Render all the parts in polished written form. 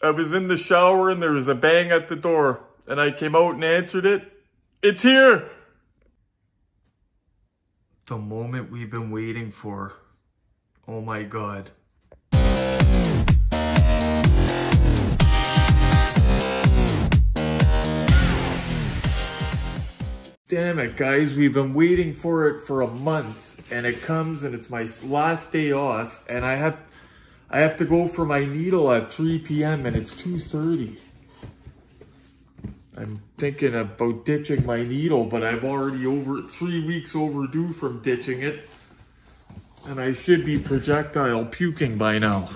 I was in the shower and there was a bang at the door. And I came out and answered it. It's here! The moment we've been waiting for. Oh my God. Damn it, guys. We've been waiting for it for a month. And it comes and it's my last day off. And I have to go for my needle at 3 p.m. and it's 2:30. I'm thinking about ditching my needle, but I'm already 3 weeks overdue from ditching it. And I should be projectile puking by now.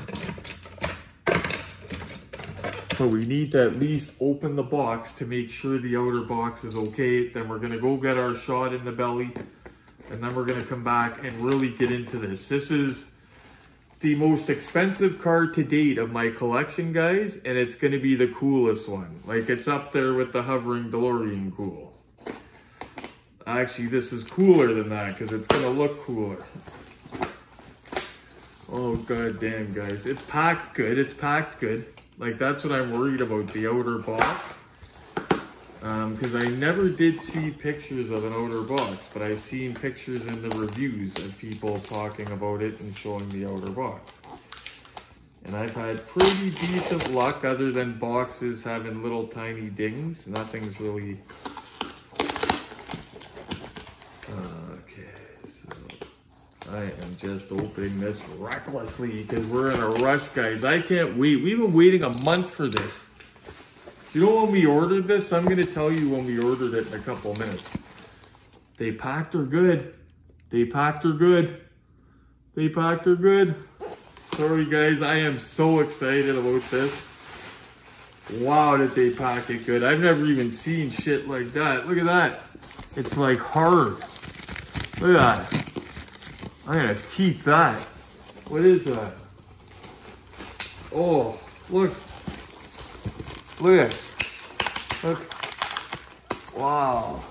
But we need to at least open the box to make sure the outer box is okay. Then we're gonna go get our shot in the belly. And then we're gonna come back and really get into this. This is the most expensive car to date of my collection, guys, and it's gonna be the coolest one. Like, it's up there with the hovering Delorean cool. Actually, this is cooler than that because it's gonna look cooler. Oh, god damn, guys. It's packed good. It's packed good. Like, that's what I'm worried about, the outer box. Because I never did see pictures of an outer box, but I've seen pictures in the reviews of people talking about it and showing the outer box. And I've had pretty decent luck other than boxes having little tiny dings. Nothing's really... Okay, so I am just opening this recklessly because we're in a rush, guys. I can't wait. We've been waiting a month for this. You know when we ordered this? I'm going to tell you when we ordered it in a couple of minutes. They packed her good. They packed her good. They packed her good. Sorry, guys. I am so excited about this. Wow, did they pack it good. I've never even seen shit like that. Look at that. It's like hard. Look at that. I'm going to keep that. What is that? Oh, look. Look at this. Look. Wow.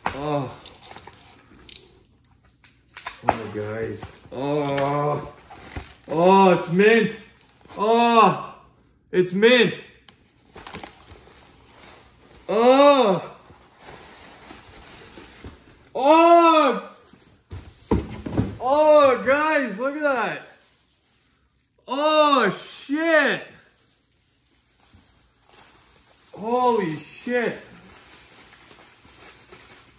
Oh. Oh, guys. Oh. Oh, it's mint. Oh. It's mint. Oh. Oh. Oh, guys, look at that. Oh, shit. Holy shit.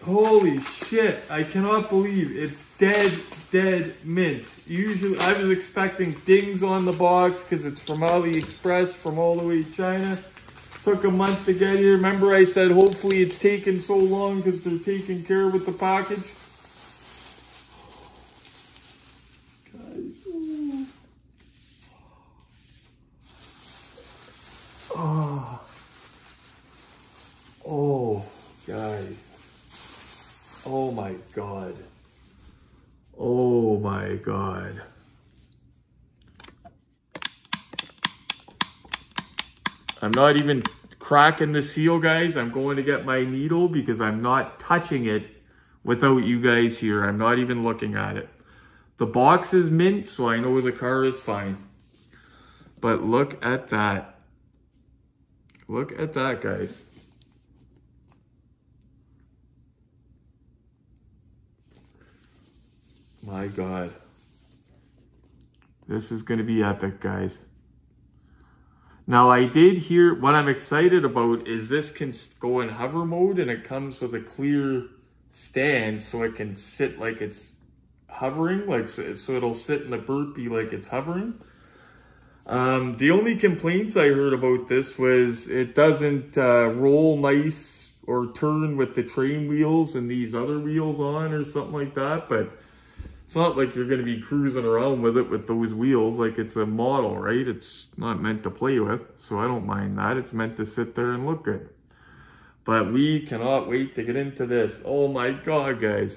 Holy shit. I cannot believe it's dead mint. Usually, I was expecting dings on the box because it's from AliExpress from all the way to China. Took a month to get here. Remember I said hopefully it's taken so long because they're taking care with the package? Guys. Oh. Oh, guys. Oh my God. Oh my God. I'm not even cracking the seal, guys. I'm going to get my needle because I'm not touching it without you guys here. I'm not even looking at it. The box is mint, so I know the car is fine. But look at that. Look at that, guys. My God. This is going to be epic, guys. Now, I did hear, what I'm excited about is this can go in hover mode and it comes with a clear stand so it can sit like it's hovering, like so it'll sit in the burpee like it's hovering. The only complaints I heard about this was it doesn't roll nice or turn with the train wheels and these other wheels on or something like that, but it's not like you're going to be cruising around with it with those wheels. Like, it's a model, right? It's not meant to play with, so I don't mind that. It's meant to sit there and look good. But we cannot wait to get into this. Oh my God, guys.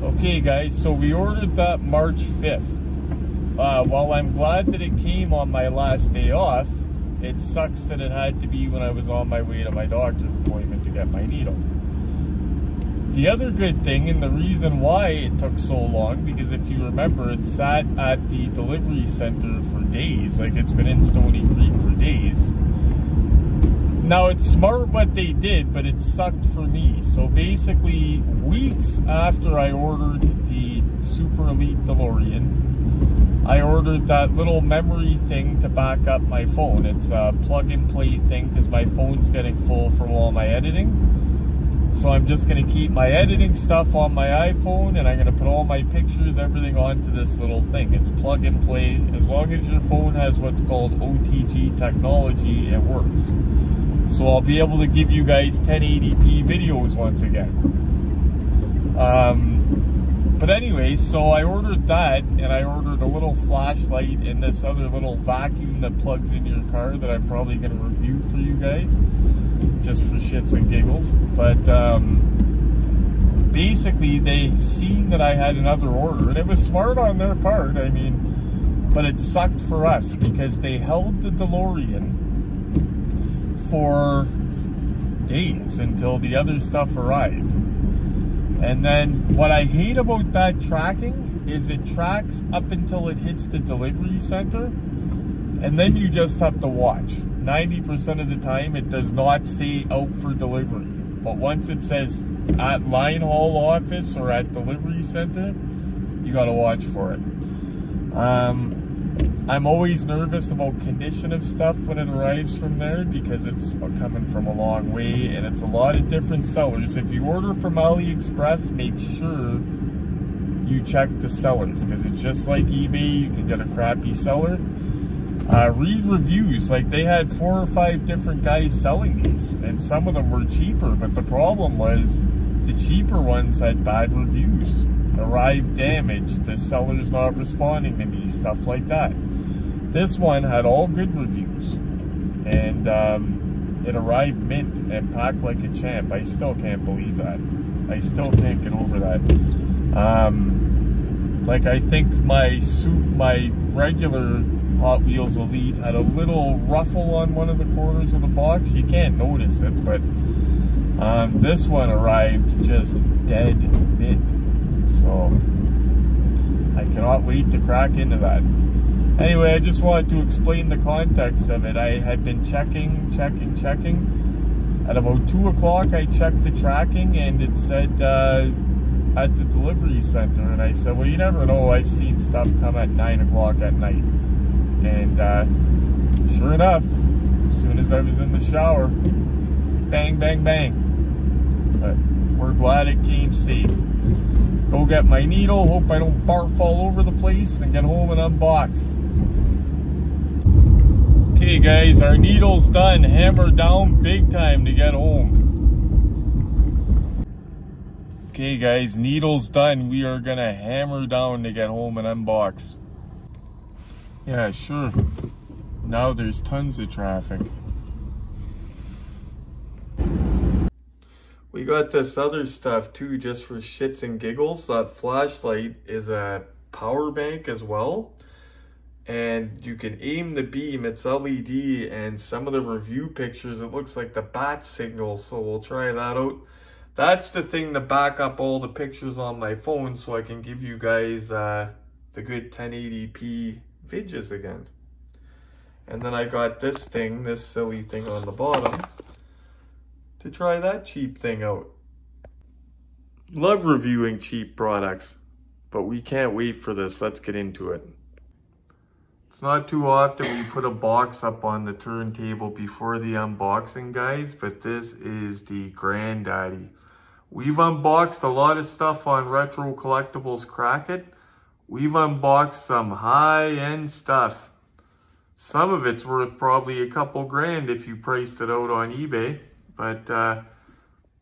Okay, guys, so we ordered that March 5th. While I'm glad that it came on my last day off, it sucks that it had to be when I was on my way to my doctor's appointment to get my needle. The other good thing, and the reason why it took so long, because if you remember, it sat at the delivery center for days. Like, it's been in Stony Creek for days. Now, it's smart what they did, but it sucked for me. So basically, weeks after I ordered the Super Elite Delorean, I ordered that little memory thing to back up my phone. It's a plug-and-play thing because my phone's getting full from all my editing. So I'm just going to keep my editing stuff on my iPhone, and I'm going to put all my pictures, everything onto this little thing. It's plug and play. As long as your phone has what's called OTG technology, it works. So I'll be able to give you guys 1080p videos once again. But anyways, so I ordered that, and I ordered a little flashlight and this other little vacuum that plugs in your car that I'm probably going to review for you guys, just for shits and giggles. But basically, they seen that I had another order, and it was smart on their part, I mean, but it sucked for us because they held the DeLorean for days until the other stuff arrived. And then what I hate about that tracking is it tracks up until it hits the delivery center, and then you just have to watch. 90% of the time it does not say out for delivery, but once it says at line haul office or at delivery center, you got to watch for it. I'm always nervous about condition of stuff when it arrives from there because it's coming from a long way and it's a lot of different sellers. If you order from AliExpress, make sure you check the sellers because it's just like eBay. You can get a crappy seller. Read reviews. Like, they had 4 or 5 different guys selling these, and some of them were cheaper, but the problem was the cheaper ones had bad reviews. Arrived damaged, the seller's not responding to me, stuff like that. This one had all good reviews, and it arrived mint and packed like a champ. I still can't believe that. I still can't get over that. Like, I think my regular Hot Wheels Elite had a little ruffle on one of the corners of the box. You can't notice it, but this one arrived just dead mint. So I cannot wait to crack into that. Anyway, I just wanted to explain the context of it. I had been checking. At about 2 o'clock, I checked the tracking, and it said at the delivery center. And I said, well, you never know. I've seen stuff come at 9 o'clock at night. And sure enough, as soon as I was in the shower, bang, bang, bang. But we're glad it came safe. Go get my needle, hope I don't barf all over the place, and get home and unbox. Okay guys, our needle's done. Hammer down big time to get home. Okay guys, needle's done. We are gonna hammer down to get home and unbox. Yeah, sure. Now there's tons of traffic. We got this other stuff too, just for shits and giggles. That flashlight is a power bank as well. And you can aim the beam, it's LED, and some of the review pictures, it looks like the bat signal, so we'll try that out. That's the thing to back up all the pictures on my phone so I can give you guys the good 1080p videos again. And then I got this thing, this silly thing on the bottom, to try that cheap thing out. Love reviewing cheap products, but we can't wait for this. Let's get into it. It's not too often we put a box up on the turntable before the unboxing, guys, but this is the granddaddy. We've unboxed a lot of stuff on Retro Collectibles KRAK. We've unboxed some high-end stuff. Some of it's worth probably a couple grand if you priced it out on eBay, but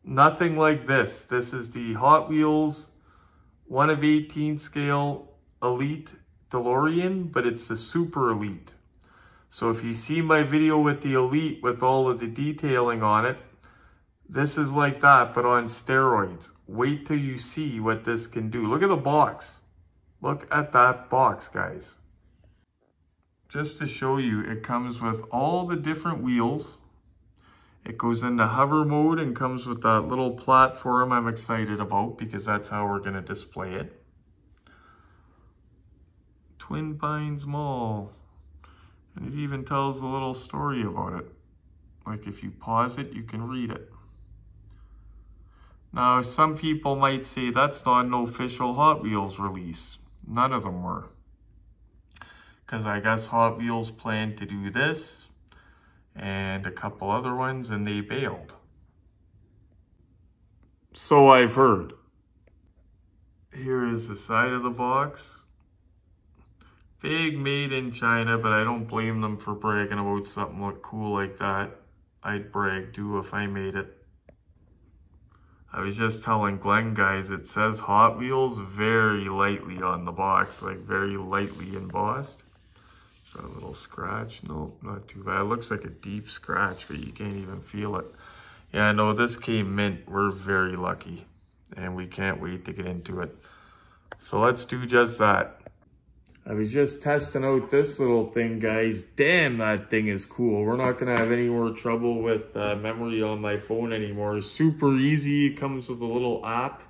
nothing like this. This is the Hot Wheels 1 of 18 scale Elite DeLorean, but it's the Super Elite. So if you see my video with the Elite with all of the detailing on it, this is like that, but on steroids. Wait till you see what this can do. Look at the box. Look at that box, guys. Just to show you, it comes with all the different wheels. It goes into hover mode and comes with that little platform I'm excited about because that's how we're gonna display it. Twin Pines Mall. And it even tells a little story about it. Like if you pause it, you can read it. Now, some people might say that's not an official Hot Wheels release. None of them were. Because I guess Hot Wheels planned to do this and a couple other ones and they bailed. So I've heard. Here is the side of the box. Big made in China, but I don't blame them for bragging about something look cool like that. I'd brag too if I made it. I was just telling Glenn, guys, it says Hot Wheels very lightly on the box, like very lightly embossed. So a little scratch, nope, not too bad. It looks like a deep scratch, but you can't even feel it. Yeah, no, this came mint. We're very lucky and we can't wait to get into it. So let's do just that. I was just testing out this little thing, guys. Damn, that thing is cool. We're not gonna have any more trouble with memory on my phone anymore. It's super easy. It comes with a little app.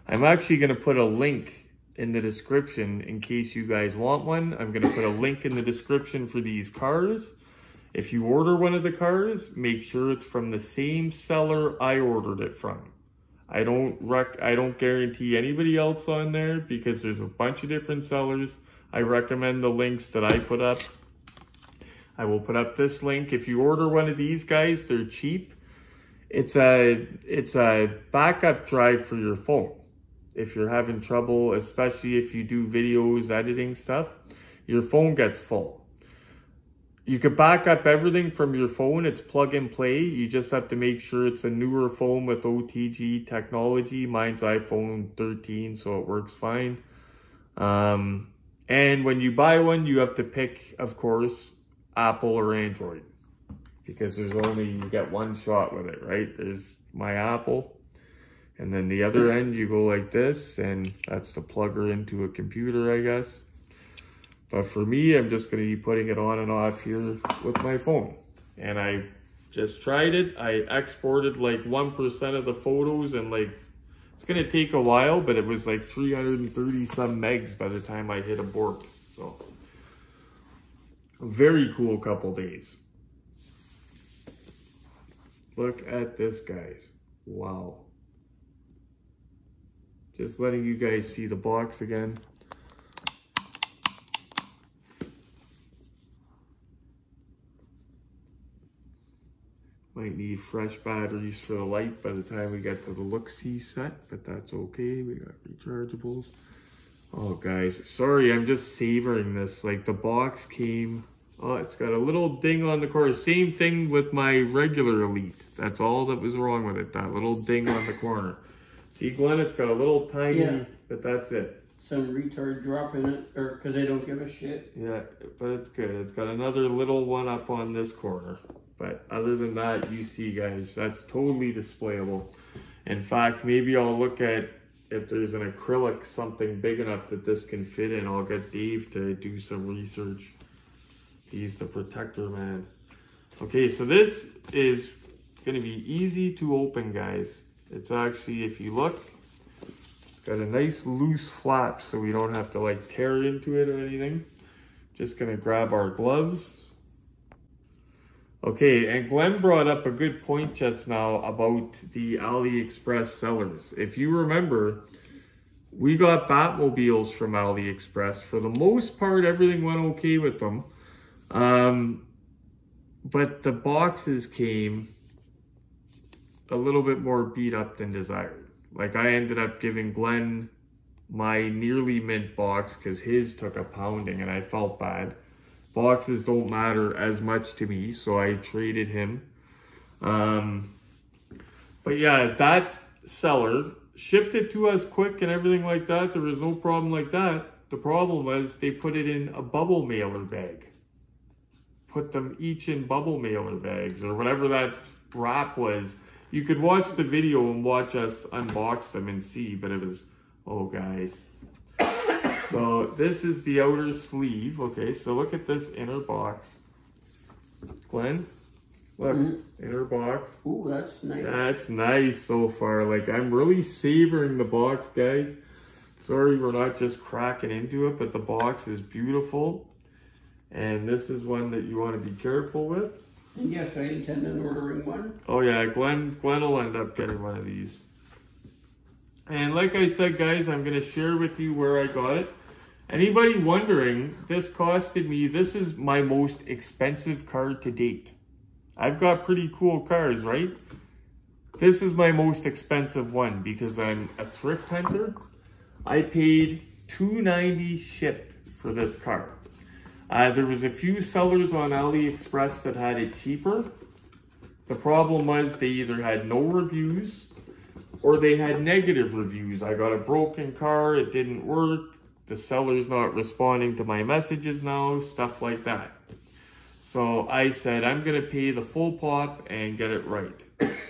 I'm actually gonna put a link in the description in case you guys want one. I'm gonna put a link in the description for these cars. If you order one of the cars, make sure it's from the same seller I ordered it from. I don't guarantee anybody else on there because there's a bunch of different sellers. I recommend the links that I put up. I will put up this link. If you order one of these guys, they're cheap. It's a backup drive for your phone. If you're having trouble, especially if you do videos, editing stuff, your phone gets full. You could back up everything from your phone. It's plug and play. You just have to make sure it's a newer phone with OTG technology. Mine's iPhone 13, so it works fine. And when you buy one, you have to pick, of course, Apple or Android. Because you get one shot with it, right? There's my Apple. And then the other end, you go like this, and that's the plugger into a computer, I guess. But for me, I'm just going to be putting it on and off here with my phone. And I just tried it. I exported like 1% of the photos and like, it's going to take a while, but it was like 330 some megs by the time I hit abort. So, a very cool couple days. Look at this, guys. Wow. Just letting you guys see the box again. Might need fresh batteries for the light by the time we get to the look-see set, but that's okay. We got rechargeables. Oh, guys, sorry, I'm just savoring this. Like, the box came... Oh, it's got a little ding on the corner. Same thing with my regular Elite. That's all that was wrong with it, that little ding on the corner. See, Glenn, it's got a little tiny... Yeah. But that's it. Some retard drop in it, or because they don't give a shit. Yeah, but it's good. It's got another little one up on this corner. But other than that, you see, guys, that's totally displayable. In fact, maybe I'll look at if there's an acrylic, something big enough that this can fit in. I'll get Dave to do some research. He's the protector man. Okay, so this is going to be easy to open, guys. It's actually, if you look, it's got a nice loose flap so we don't have to like tear into it or anything. Just going to grab our gloves. Okay, and Glenn brought up a good point just now about the AliExpress sellers. If you remember, we got Batmobiles from AliExpress. For the most part, everything went okay with them. But the boxes came a little bit more beat up than desired. Like, I ended up giving Glenn my nearly mint box because his took a pounding and I felt bad. Boxes don't matter as much to me, so I traded him. But yeah, that seller shipped it to us quick and everything like that. There was no problem like that. The problem was they put it in a bubble mailer bag. Put them each in bubble mailer bags or whatever that wrap was. You could watch the video and watch us unbox them and see, but it was, oh guys. So this is the outer sleeve. Okay, so look at this inner box. Glenn, Look, inner box. Ooh, that's nice. That's nice so far. Like, I'm really savoring the box, guys. Sorry we're not just cracking into it, but the box is beautiful. And this is one that you want to be careful with. And yes, I intend on ordering one. Oh yeah, Glenn will end up getting one of these. And like I said, guys, I'm going to share with you where I got it. Anybody wondering, this costed me, this is my most expensive car to date. I've got pretty cool cars, right? This is my most expensive one because I'm a thrift hunter. I paid $290 shipped for this car. There was a few sellers on AliExpress that had it cheaper. The problem was they either had no reviews or they had negative reviews. I got a broken car, it didn't work, the seller's not responding to my messages now, stuff like that. So I said, I'm gonna pay the full pop and get it right.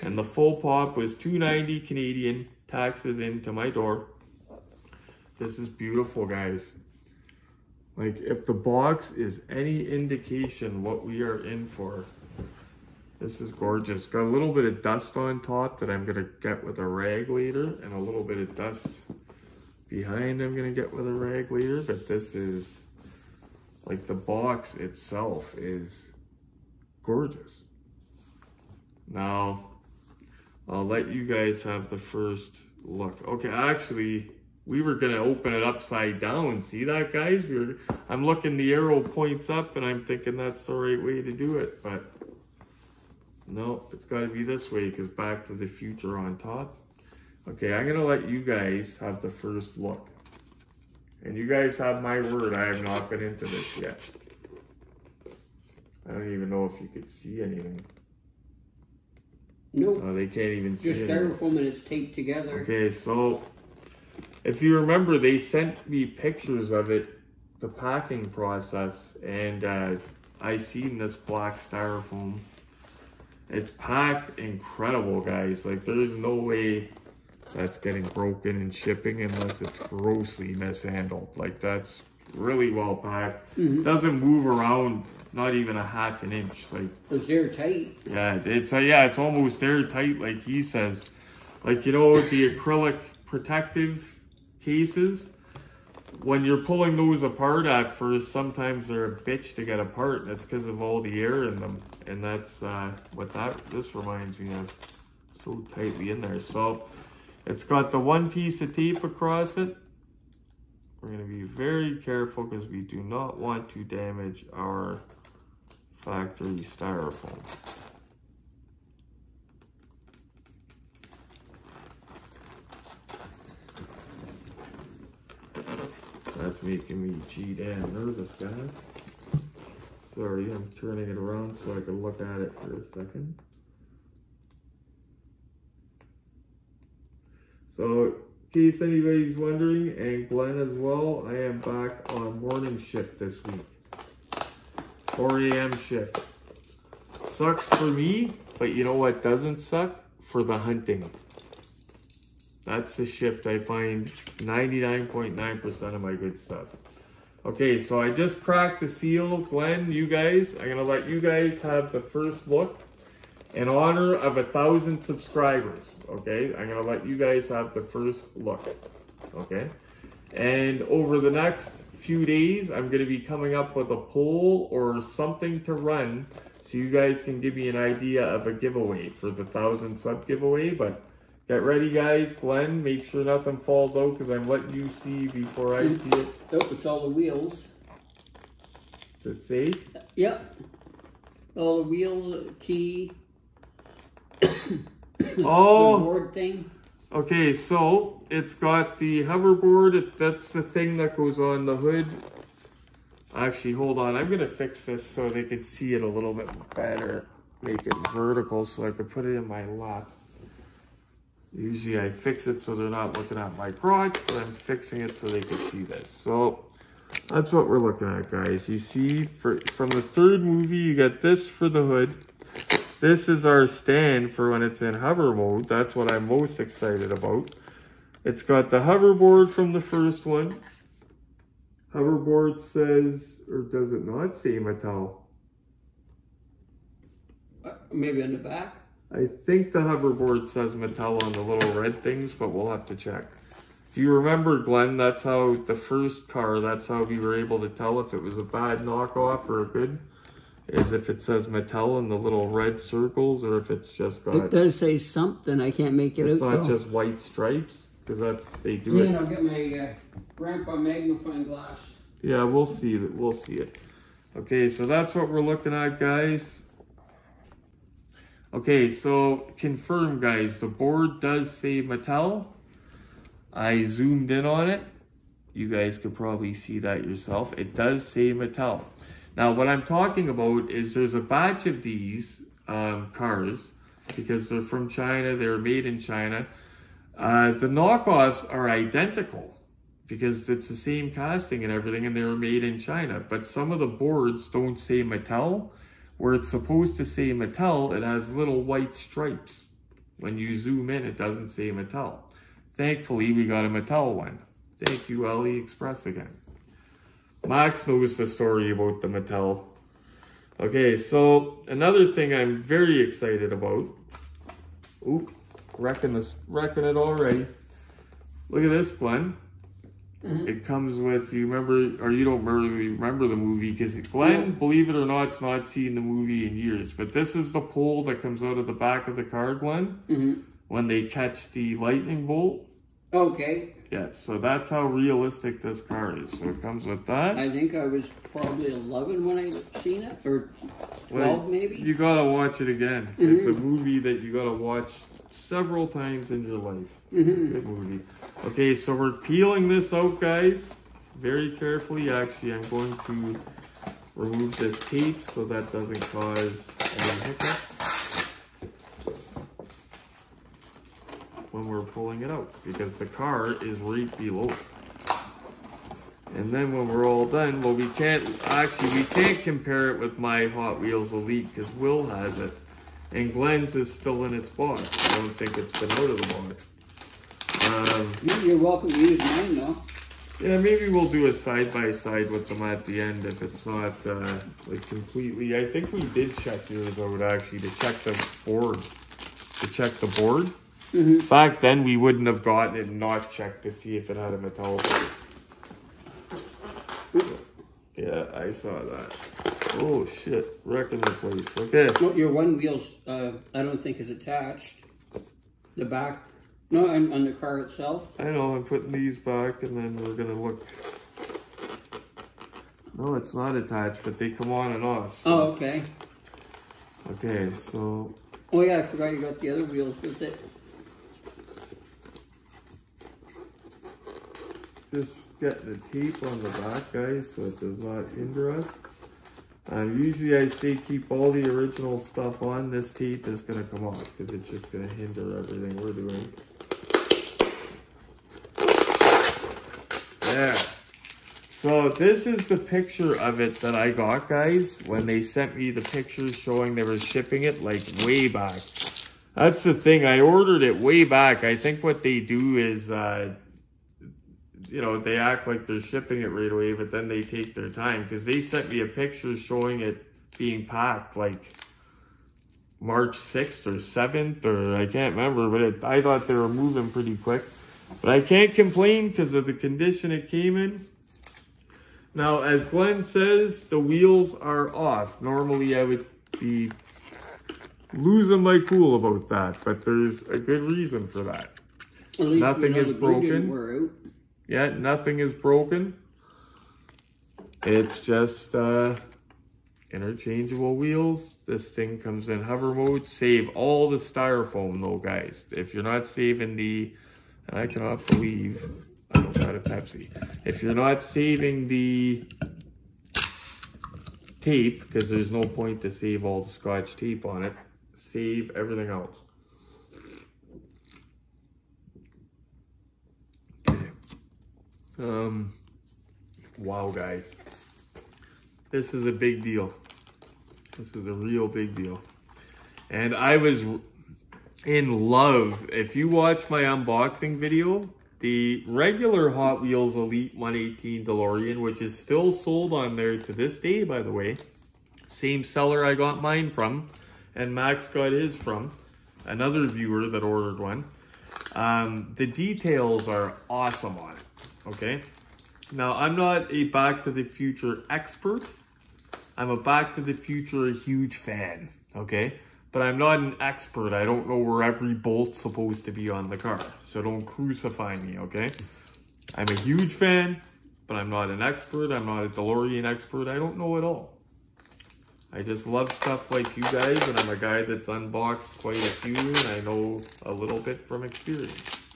And the full pop was $290 Canadian, taxes into my door. This is beautiful, guys. Like, if the box is any indication what we are in for, this is gorgeous. Got a little bit of dust on top that I'm gonna get with a rag later, and a little bit of dust behind I'm gonna get with a rag later, but this is, like, the box itself is gorgeous. Now, I'll let you guys have the first look. Okay, actually, we were gonna open it upside down. See that, guys? I'm looking, the arrow points up and I'm thinking that's the right way to do it, but no, it's gotta be this way because Back to the Future on top. Okay, I'm gonna let you guys have the first look. And you guys have my word, I have not been into this yet. I don't even know if you could see anything. Nope. Oh, they can't even see it. Just styrofoam and it's taped together. Okay, so if you remember, they sent me pictures of it, the packing process, and I seen this black styrofoam. It's packed incredible, guys. Like, there's no way that's getting broken in shipping unless it's grossly mishandled. Like, that's really well packed. Doesn't move around, not even a half an inch. Like, it's airtight. Yeah, it's almost airtight, like he says. Like, you know, the acrylic protective cases, when you're pulling those apart at first, sometimes they're a bitch to get apart. That's because of all the air in them, and that's what this reminds me of. So tightly in there. So it's got the one piece of tape across it. We're going to be very careful because we do not want to damage our factory styrofoam. That's making me cheat and nervous, guys. Sorry, I'm turning it around so I can look at it for a second. So, in case anybody's wondering, and Glenn as well, I am back on morning shift this week. 4 a.m. shift. Sucks for me, but you know what doesn't suck? For the hunting. That's the shift I find 99.9% of my good stuff. Okay, so I just cracked the seal. Glenn, you guys, I'm gonna let you guys have the first look in honor of 1,000 subscribers. Okay, I'm gonna let you guys have the first look. Okay, and over the next few days, I'm gonna be coming up with a poll or something to run so you guys can give me an idea of a giveaway for the 1,000 sub giveaway. But get ready, guys. Glenn, make sure nothing falls out because I'm letting you see before I see it. Oh, it's all the wheels. Is it safe? Yep. All the wheels, key. Oh. The board thing. Okay, so it's got the hoverboard. That's the thing that goes on the hood. Actually, hold on. I'm going to fix this so they can see it a little bit better. Make it vertical so I can put it in my lap. Usually I fix it so they're not looking at my crotch, but I'm fixing it so they can see this. So that's what we're looking at, guys. You see, from the third movie, you got this for the hood. This is our stand for when it's in hover mode. That's what I'm most excited about. It's got the hoverboard from the first one. Hoverboard says, or does it not say Mattel? maybe on the back? I think the hoverboard says Mattel on the little red things, but we'll have to check. If you remember, Glenn, that's how the first car, that's how we were able to tell if it was a bad knockoff or a good, is if it says Mattel in the little red circles, or if it's just got... It does say something, I can't make it out. It's not just white stripes, because that's, they do it. Yeah, I'll get my grandpa magnifying glass. Yeah, we'll see it. We'll see it. Okay, so that's what we're looking at, guys. Okay, so confirm, guys. The board does say Mattel. I zoomed in on it. You guys could probably see that yourself. It does say Mattel. Now, what I'm talking about is there's a batch of these cars because they're from China. They're made in China. The knockoffs are identical because it's the same casting and everything, and they were made in China. But some of the boards don't say Mattel. Where it's supposed to say Mattel, it has little white stripes. When you zoom in, it doesn't say Mattel. Thankfully, we got a Mattel one. Thank you, AliExpress again. Max knows the story about the Mattel. Okay, so another thing I'm very excited about. Oop, wrecking it already. Look at this, Glenn. It comes with, you remember, or you don't really remember the movie, because Glenn, believe it or not, has not seen the movie in years. But this is the pole that comes out of the back of the car, Glenn, when they catch the lightning bolt. Okay. Yeah, so that's how realistic this car is. So it comes with that. I think I was probably 11 when I seen it, or 12 maybe. You gotta watch it again. It's a movie that you gotta watch several times in your life. It's a good movie. Okay, so we're peeling this out, guys, very carefully. Actually, I'm going to remove this tape so that doesn't cause any hiccups when we're pulling it out, because the car is right below it. And then when we're all done, well, we can't compare it with my Hot Wheels Elite because Will has it. And Glenn's is still in its box. I don't think it's been out of the box. You're welcome to use mine, though. Yeah, maybe we'll do a side-by-side with them at the end if it's not like completely... I think we did check yours out, actually, to check the board. Back then, we wouldn't have gotten it and not checked to see if it had a metal part. Yeah, I saw that. Oh, shit. Wrecking the place. Okay. No, your one wheel's, I don't think is attached. The back... No, on the car itself. I know, I'm putting these back and then we're gonna look. No, it's not attached, but they come on and off. So. Oh, okay. Okay, so. Oh yeah, I forgot you got the other wheels with it. Just getting the tape on the back, guys, so it does not hinder us. Usually I say keep all the original stuff on. This tape is gonna come off because it's just gonna hinder everything we're doing. Yeah. So this is the picture of it that I got, guys, when they sent me the pictures showing they were shipping it, like, way back. That's the thing. I ordered it way back. I think what they do is, you know, they act like they're shipping it right away, but then they take their time. Because they sent me a picture showing it being packed, like, March 6th or 7th, or I can't remember, but I thought they were moving pretty quick. But I can't complain because of the condition it came in. Now, as Glenn says, the wheels are off. Normally, I would be losing my cool about that, but there's a good reason for that. Nothing is broken. Yeah, nothing is broken. It's just interchangeable wheels. This thing comes in hover mode. Save all the styrofoam, though, guys. If you're not saving the... I cannot believe I don't got a Pepsi. If you're not saving the tape, because there's no point to save all the Scotch tape on it, save everything else. Okay. Wow, guys. This is a big deal. This is a real big deal. And I was in love. If you watch my unboxing video, the regular Hot Wheels Elite 118 DeLorean, which is still sold on there to this day, by the way, same seller I got mine from, and Max got his from another viewer that ordered one. The details are awesome on it, okay? Now, I'm not a Back to the Future expert. I'm a Back to the Future huge fan, okay? But I'm not an expert. I don't know where every bolt's supposed to be on the car. So don't crucify me, okay? I'm a huge fan, but I'm not an expert. I'm not a DeLorean expert. I don't know it all. I just love stuff like you guys, and I'm a guy that's unboxed quite a few, and I know a little bit from experience.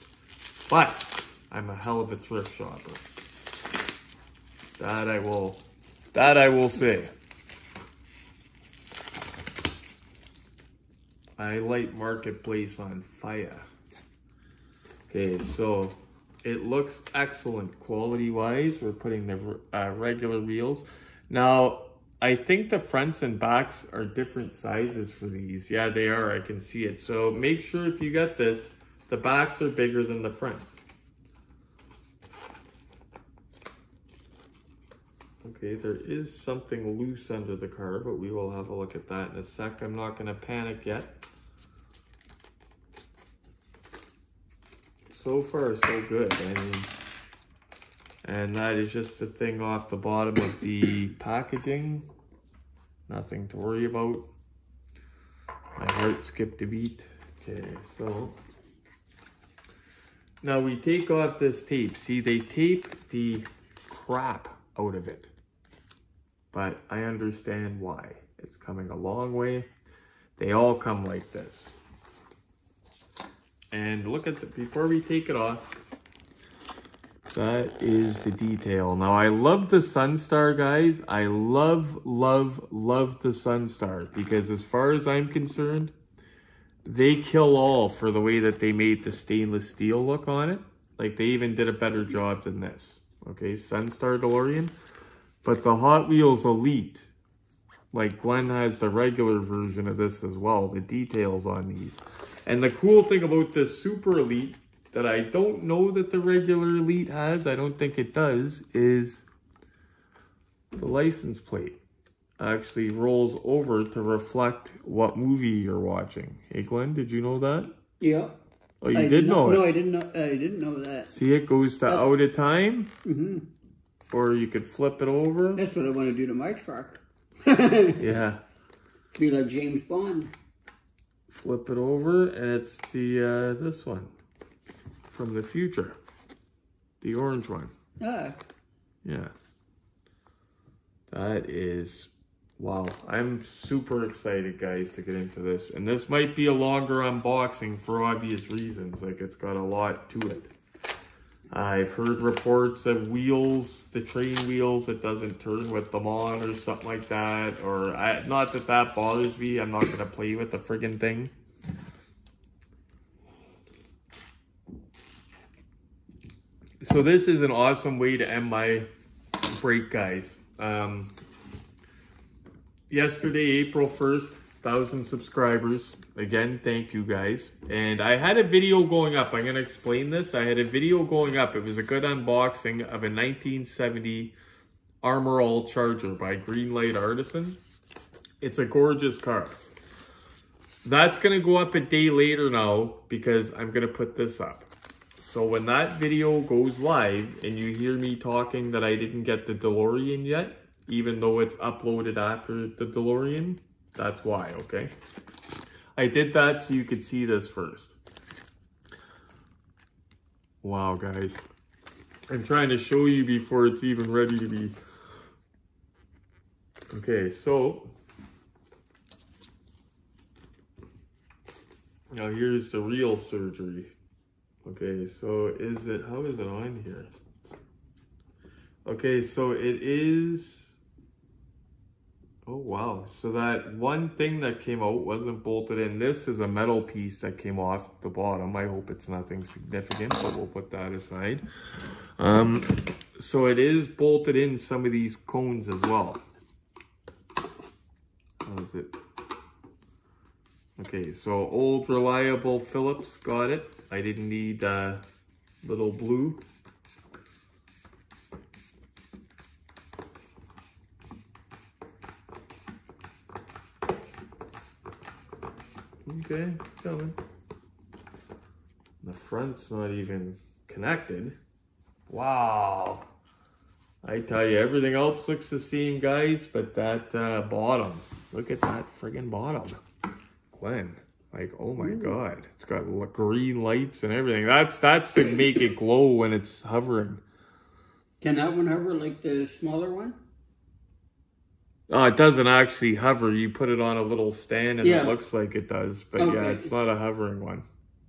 But I'm a hell of a thrift shopper. That I will say. I light Marketplace on fire. Okay, so it looks excellent quality-wise. We're putting the regular wheels. Now, I think the fronts and backs are different sizes for these. Yeah, they are. I can see it. So make sure if you get this, the backs are bigger than the fronts. Okay, there is something loose under the car, but we will have a look at that in a sec. I'm not going to panic yet. So far, so good. I mean, and that is just the thing off the bottom of the packaging. Nothing to worry about. My heart skipped a beat. Okay, so now we take off this tape. See, they tape the crap out of it. But I understand why. It's coming a long way. They all come like this. And look at the, before we take it off, that is the detail. Now, I love the Sunstar, guys. I love, love, love the Sunstar, because as far as I'm concerned, they kill all for the way that they made the stainless steel look on it. Like, they even did a better job than this. Okay, Sunstar DeLorean. But the Hot Wheels Elite, like Glenn has the regular version of this as well, the details on these. And the cool thing about this Super Elite that I don't know that the regular Elite has, I don't think it does, is the license plate actually rolls over to reflect what movie you're watching. Hey Glenn, did you know that? Yeah. Oh, you did know it? No, I didn't know that. See, it goes to out of time. Mm-hmm. Or you could flip it over. That's what I want to do to my truck. Yeah. Be like James Bond. Flip it over, and it's the this one from the future, the orange one. Ah. Yeah. That is, wow. I'm super excited, guys, to get into this. And this might be a longer unboxing for obvious reasons. Like, it's got a lot to it. I've heard reports of wheels, the train wheels, it doesn't turn with them on or something like that. Or, not that that bothers me. I'm not going to play with the friggin' thing. So this is an awesome way to end my break, guys. Yesterday, April 1st, 1,000 subscribers. Again, thank you guys. And I had a video going up. I'm going to explain this. I had a video going up. It was a good unboxing of a 1970 Armor All Charger by Greenlight Artisan. It's a gorgeous car. That's going to go up a day later now because I'm going to put this up. So when that video goes live and you hear me talking that I didn't get the DeLorean yet, even though it's uploaded after the DeLorean, that's why, okay? I did that so you could see this first. Wow, guys. I'm trying to show you before it's even ready to be. Okay, so. Now here's the real surgery. Okay, so is it, how is it on here? Okay, so it is. Oh, wow. So that one thing that came out wasn't bolted in. This is a metal piece that came off the bottom. I hope it's nothing significant, but we'll put that aside. So it is bolted in some of these cones as well. How is it? Okay, so old reliable Phillips got it. I didn't need little blue. Okay, it's coming. The front's not even connected. Wow. I tell you, everything else looks the same, guys, but that bottom. Look at that friggin' bottom. Glenn, like, oh my God. It's got green lights and everything. That's to make it glow when it's hovering. Can that one hover like the smaller one? It doesn't actually hover. You put it on a little stand and it looks like it does. But yeah, it's not a hovering one.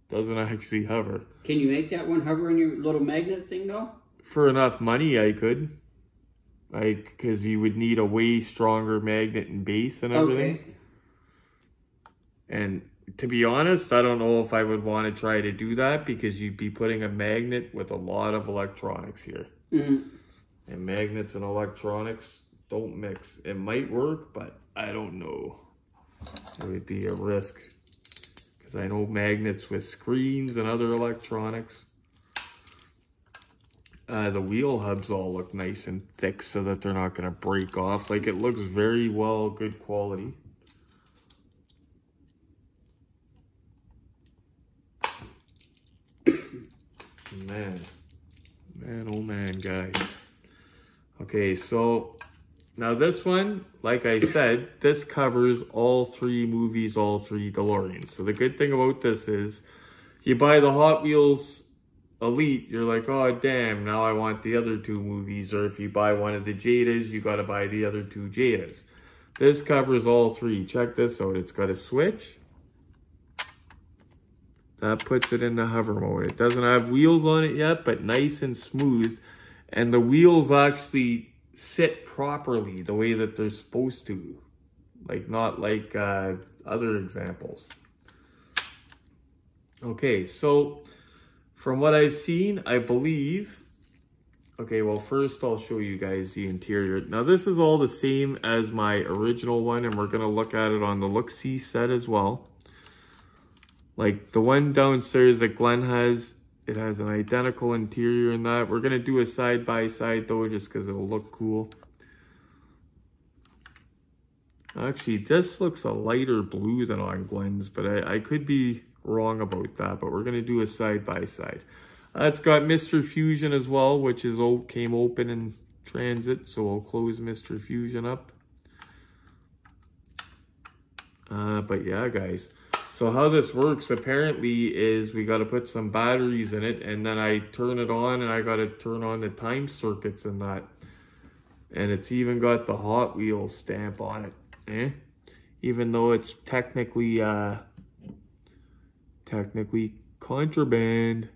Doesn't actually hover. Can you make that one hover on your little magnet thing though? For enough money, I could. Like, because you would need a way stronger magnet and base and everything. Okay. And to be honest, I don't know if I would want to try to do that because you'd be putting a magnet with a lot of electronics here. Mm-hmm. And magnets and electronics don't mix. It might work, but I don't know. It would be a risk. Because I know magnets with screens and other electronics. The wheel hubs all look nice and thick so that they're not going to break off. Like, it looks very well, good quality. Man, oh man, guys. Okay, so now this one, like I said, this covers all 3 movies, all 3 DeLoreans. So the good thing about this is you buy the Hot Wheels Elite, you're like, oh damn, now I want the other 2 movies. Or if you buy one of the Jadas, you got to buy the other 2 Jadas. This covers all 3. Check this out. It's got a switch. That puts it in the hover mode. It doesn't have wheels on it yet, but nice and smooth. And the wheels actually sit properly the way that they're supposed to. Like, not like other examples. Okay, so from what I've seen, I believe... Okay, well, first I'll show you guys the interior. Now, this is all the same as my original one, and we're going to look at it on the look-see set as well. Like, the one downstairs that Glenn has, it has an identical interior in that. We're going to do a side-by-side, though, just because it'll look cool. Actually, this looks a lighter blue than on Glenn's, but I could be wrong about that. But we're going to do a side-by-side. It's got Mr. Fusion as well, which is came open in transit, so I'll close Mr. Fusion up. But yeah, guys. So how this works apparently is we got to put some batteries in it, and then I turn it on, and I got to turn on the time circuits and that. And it's even got the Hot Wheels stamp on it. Even though it's technically contraband.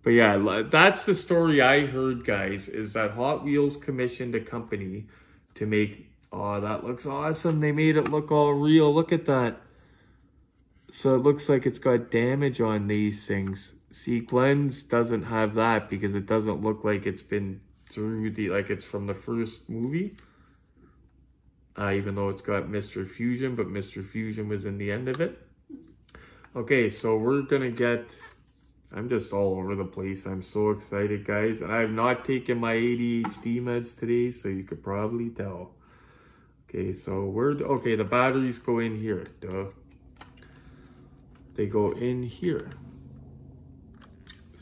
But yeah, that's the story I heard, guys, is that Hot Wheels commissioned a company to make... Oh, that looks awesome. They made it look all real. Look at that. So it looks like it's got damage on these things. See, Glenn's doesn't have that because it doesn't look like it's been through the... Like it's from the first movie. Even though it's got Mr. Fusion, but Mr. Fusion was in the end of it. Okay, so we're going to get... I'm just all over the place. I'm so excited, guys. And I have not taken my ADHD meds today, so you could probably tell. Okay, so okay, the batteries go in here, duh. They go in here.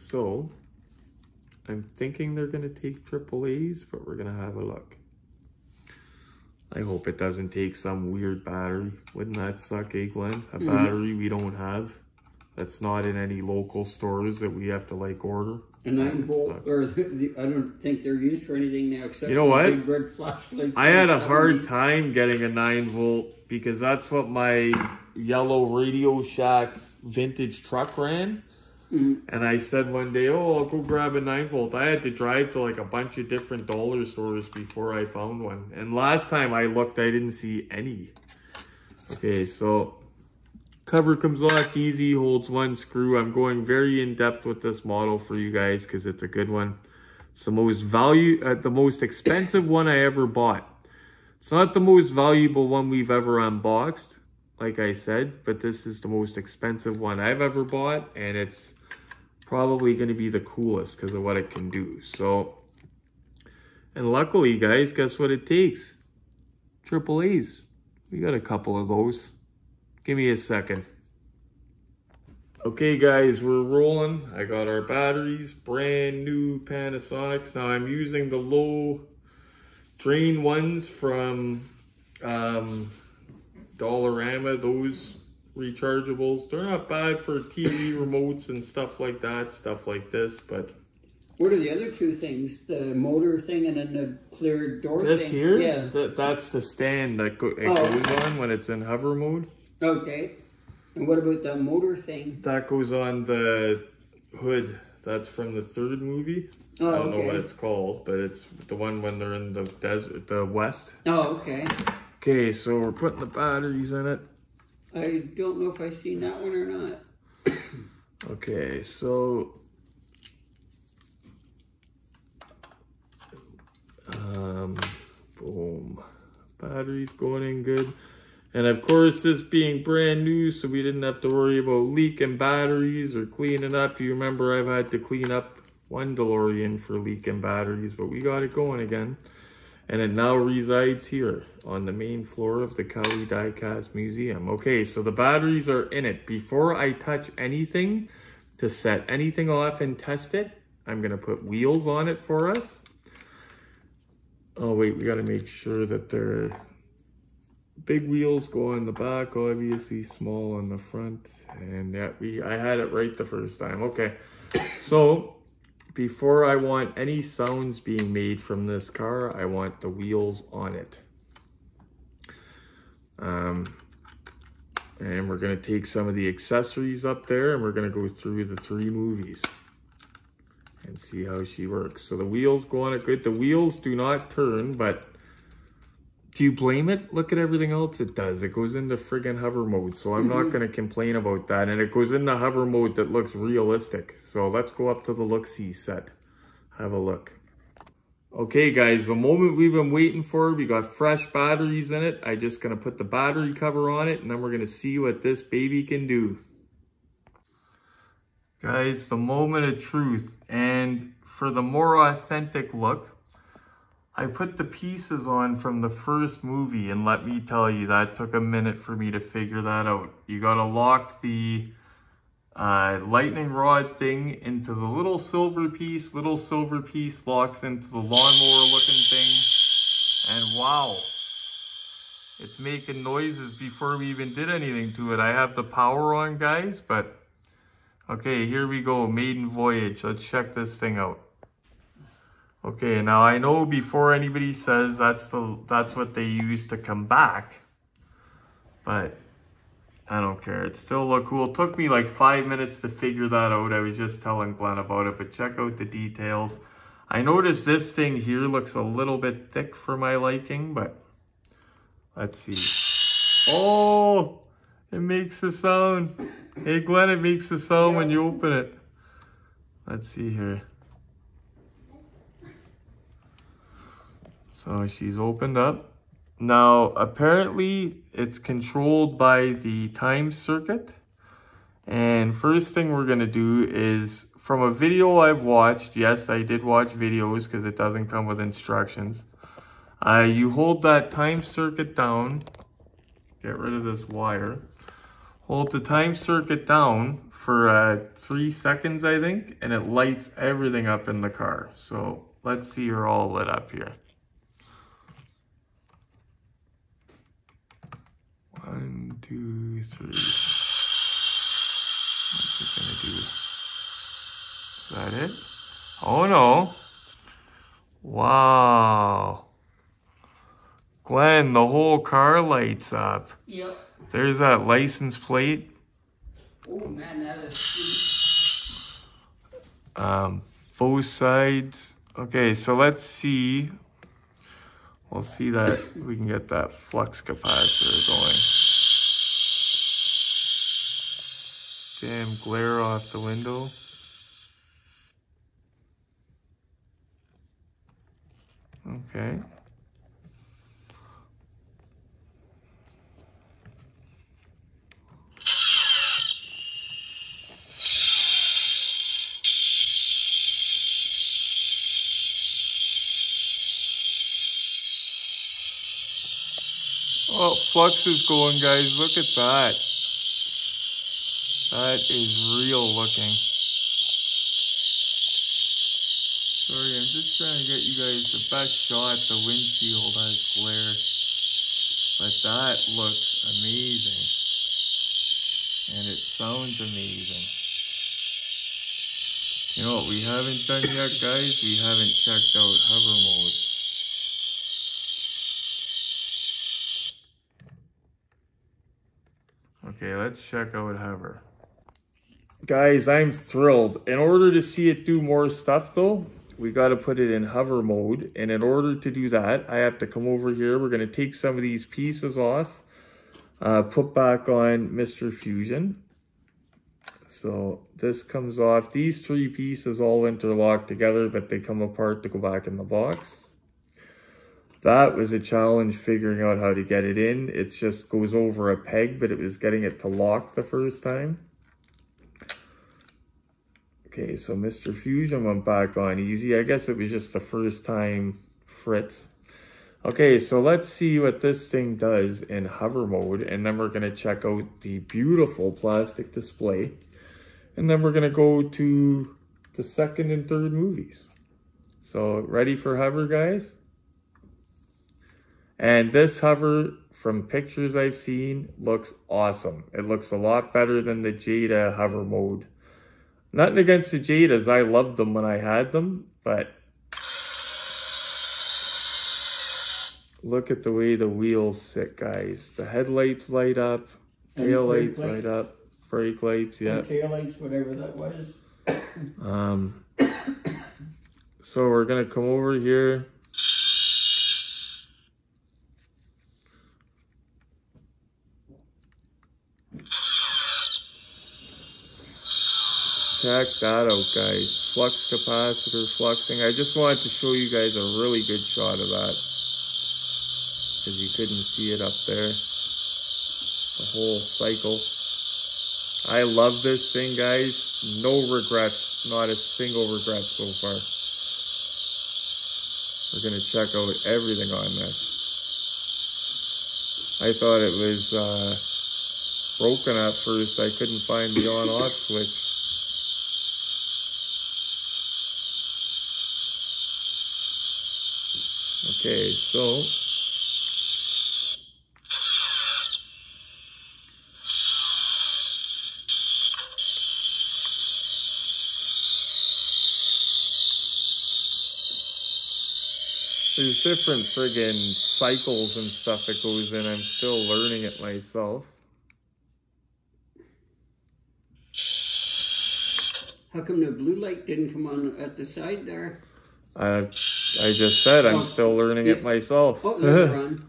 So, I'm thinking they're gonna take AAAs, but we're gonna have a look. I hope it doesn't take some weird battery. Wouldn't that suck, eh, Glenn? A battery we don't have. That's not in any local stores that we have to like order. A 9-volt, or I don't think they're used for anything now except you know what? Big red flashlights. I had a hard time getting a 9-volt because that's what my yellow Radio Shack vintage truck ran. And I said one day, oh, I'll go grab a 9-volt. I had to drive to like a bunch of different dollar stores before I found one. And last time I looked, I didn't see any. Okay, so... Cover comes off easy, holds one screw. I'm going very in-depth with this model for you guys because it's a good one. It's the most expensive one I ever bought. It's not the most valuable one we've ever unboxed, like I said, but this is the most expensive one I've ever bought, and it's probably going to be the coolest because of what it can do. So, and luckily, guys, guess what it takes? AAAs. We got a couple of those. Give me a second. Okay guys, we're rolling. I got our batteries, brand new Panasonics. Now I'm using the low drain ones from Dollarama, those rechargeables. They're not bad for TV remotes and stuff like that, stuff like this, but... What are the other two things? The motor thing and then the clear door thing? This here? Yeah. That's the stand that goes on when it's in hover mode. Okay. And what about the motor thing? That goes on the hood. That's from the third movie. Oh, I don't know what it's called, but it's the one when they're in the desert, the west. Oh, okay. Okay, so we're putting the batteries in it. I don't know if I've seen that one or not. Okay, so... boom. Batteries going in good. And of course, this being brand new, so we didn't have to worry about leaking batteries or cleaning up. You remember I've had to clean up one DeLorean for leaking batteries, but we got it going again. And it now resides here on the main floor of the Cali Diecast Museum. Okay, so the batteries are in it. Before I touch anything to set anything off and test it, I'm gonna put wheels on it for us. Oh wait, we gotta make sure that they're big wheels go on the back, obviously small on the front. And yeah, I had it right the first time. Okay, so before I want any sounds being made from this car, I want the wheels on it. And we're gonna take some of the accessories up there and we're gonna go through the 3 movies and see how she works. So the wheels go on it good. The wheels do not turn, but do you blame it? Look at everything else it does. It goes into friggin' hover mode, so I'm not gonna complain about that. And it goes into hover mode that looks realistic. So let's go up to the look-see set. Have a look. Okay guys, the moment we've been waiting for, we got fresh batteries in it. I'm just gonna put the battery cover on it and then we're gonna see what this baby can do. Guys, the moment of truth, and for the more authentic look, I put the pieces on from the first movie, and let me tell you, that took a minute for me to figure that out. You gotta lock the lightning rod thing into the little silver piece locks into the lawnmower looking thing, and wow, it's making noises before we even did anything to it. I have the power on, guys, but okay, here we go, maiden voyage. Let's check this thing out. Okay, now I know before anybody says that's what they use to come back, but I don't care. It still looked cool. It took me like 5 minutes to figure that out. I was just telling Glenn about it, but check out the details. I noticed this thing here looks a little bit thick for my liking, but let's see. Oh, it makes a sound. Hey Glenn, it makes a sound when you open it. Let's see here. So she's opened up. Now, apparently it's controlled by the time circuit. And first thing we're gonna do is, from a video I've watched, yes, I did watch videos because it doesn't come with instructions. You hold that time circuit down, get rid of this wire. Hold the time circuit down for 3 seconds, I think, and it lights everything up in the car. So let's see her all lit up here. 1, 2, 3. What's it gonna do? Is that it? Oh no. Wow. Glenn, the whole car lights up. Yep. There's that license plate. Oh man, that is sweet. Both sides. Okay, so let's see. We'll see that we can get that flux capacitor going. Damn glare off the window. Okay. Oh, flux is going, guys. Look at that. That is real looking. Sorry, I'm just trying to get you guys the best shot. The windshield has glare. But that looks amazing. And it sounds amazing. You know what we haven't done yet, guys? We haven't checked out hover mode. Okay, let's check out hover. Guys, I'm thrilled. In order to see it do more stuff though, we got to put it in hover mode. And in order to do that, I have to come over here. We're going to take some of these pieces off, put back on Mr. Fusion. So this comes off. These three pieces all interlock together, but they come apart to go back in the box. That was a challenge figuring out how to get it in. It just goes over a peg, but it was getting it to lock the first time. Okay, so Mr. Fusion went back on easy. I guess it was just the first time Fritz. Okay, so let's see what this thing does in hover mode, and then we're gonna check out the beautiful plastic display. And then we're gonna go to the second and third movies. So ready for hover, guys? And this hover, from pictures I've seen, looks awesome. It looks a lot better than the Jada hover mode. Nothing against the Jadas, I loved them when I had them, but look at the way the wheels sit, guys. The headlights light up, tail lights light up, brake lights, yeah. Tail lights, whatever that was. So we're gonna come over here. Check that out, guys. Flux capacitor fluxing. I just wanted to show you guys a really good shot of that, because you couldn't see it up there. The whole cycle. I love this thing, guys. No regrets. Not a single regret so far. We're going to check out everything on this. I thought it was broken at first. I couldn't find the on-off switch. Okay, so there's different friggin' cycles and stuff that goes in. I'm still learning it myself. How come the blue light didn't come on at the side there? I just said I'm still learning it myself. Oh, there's a run.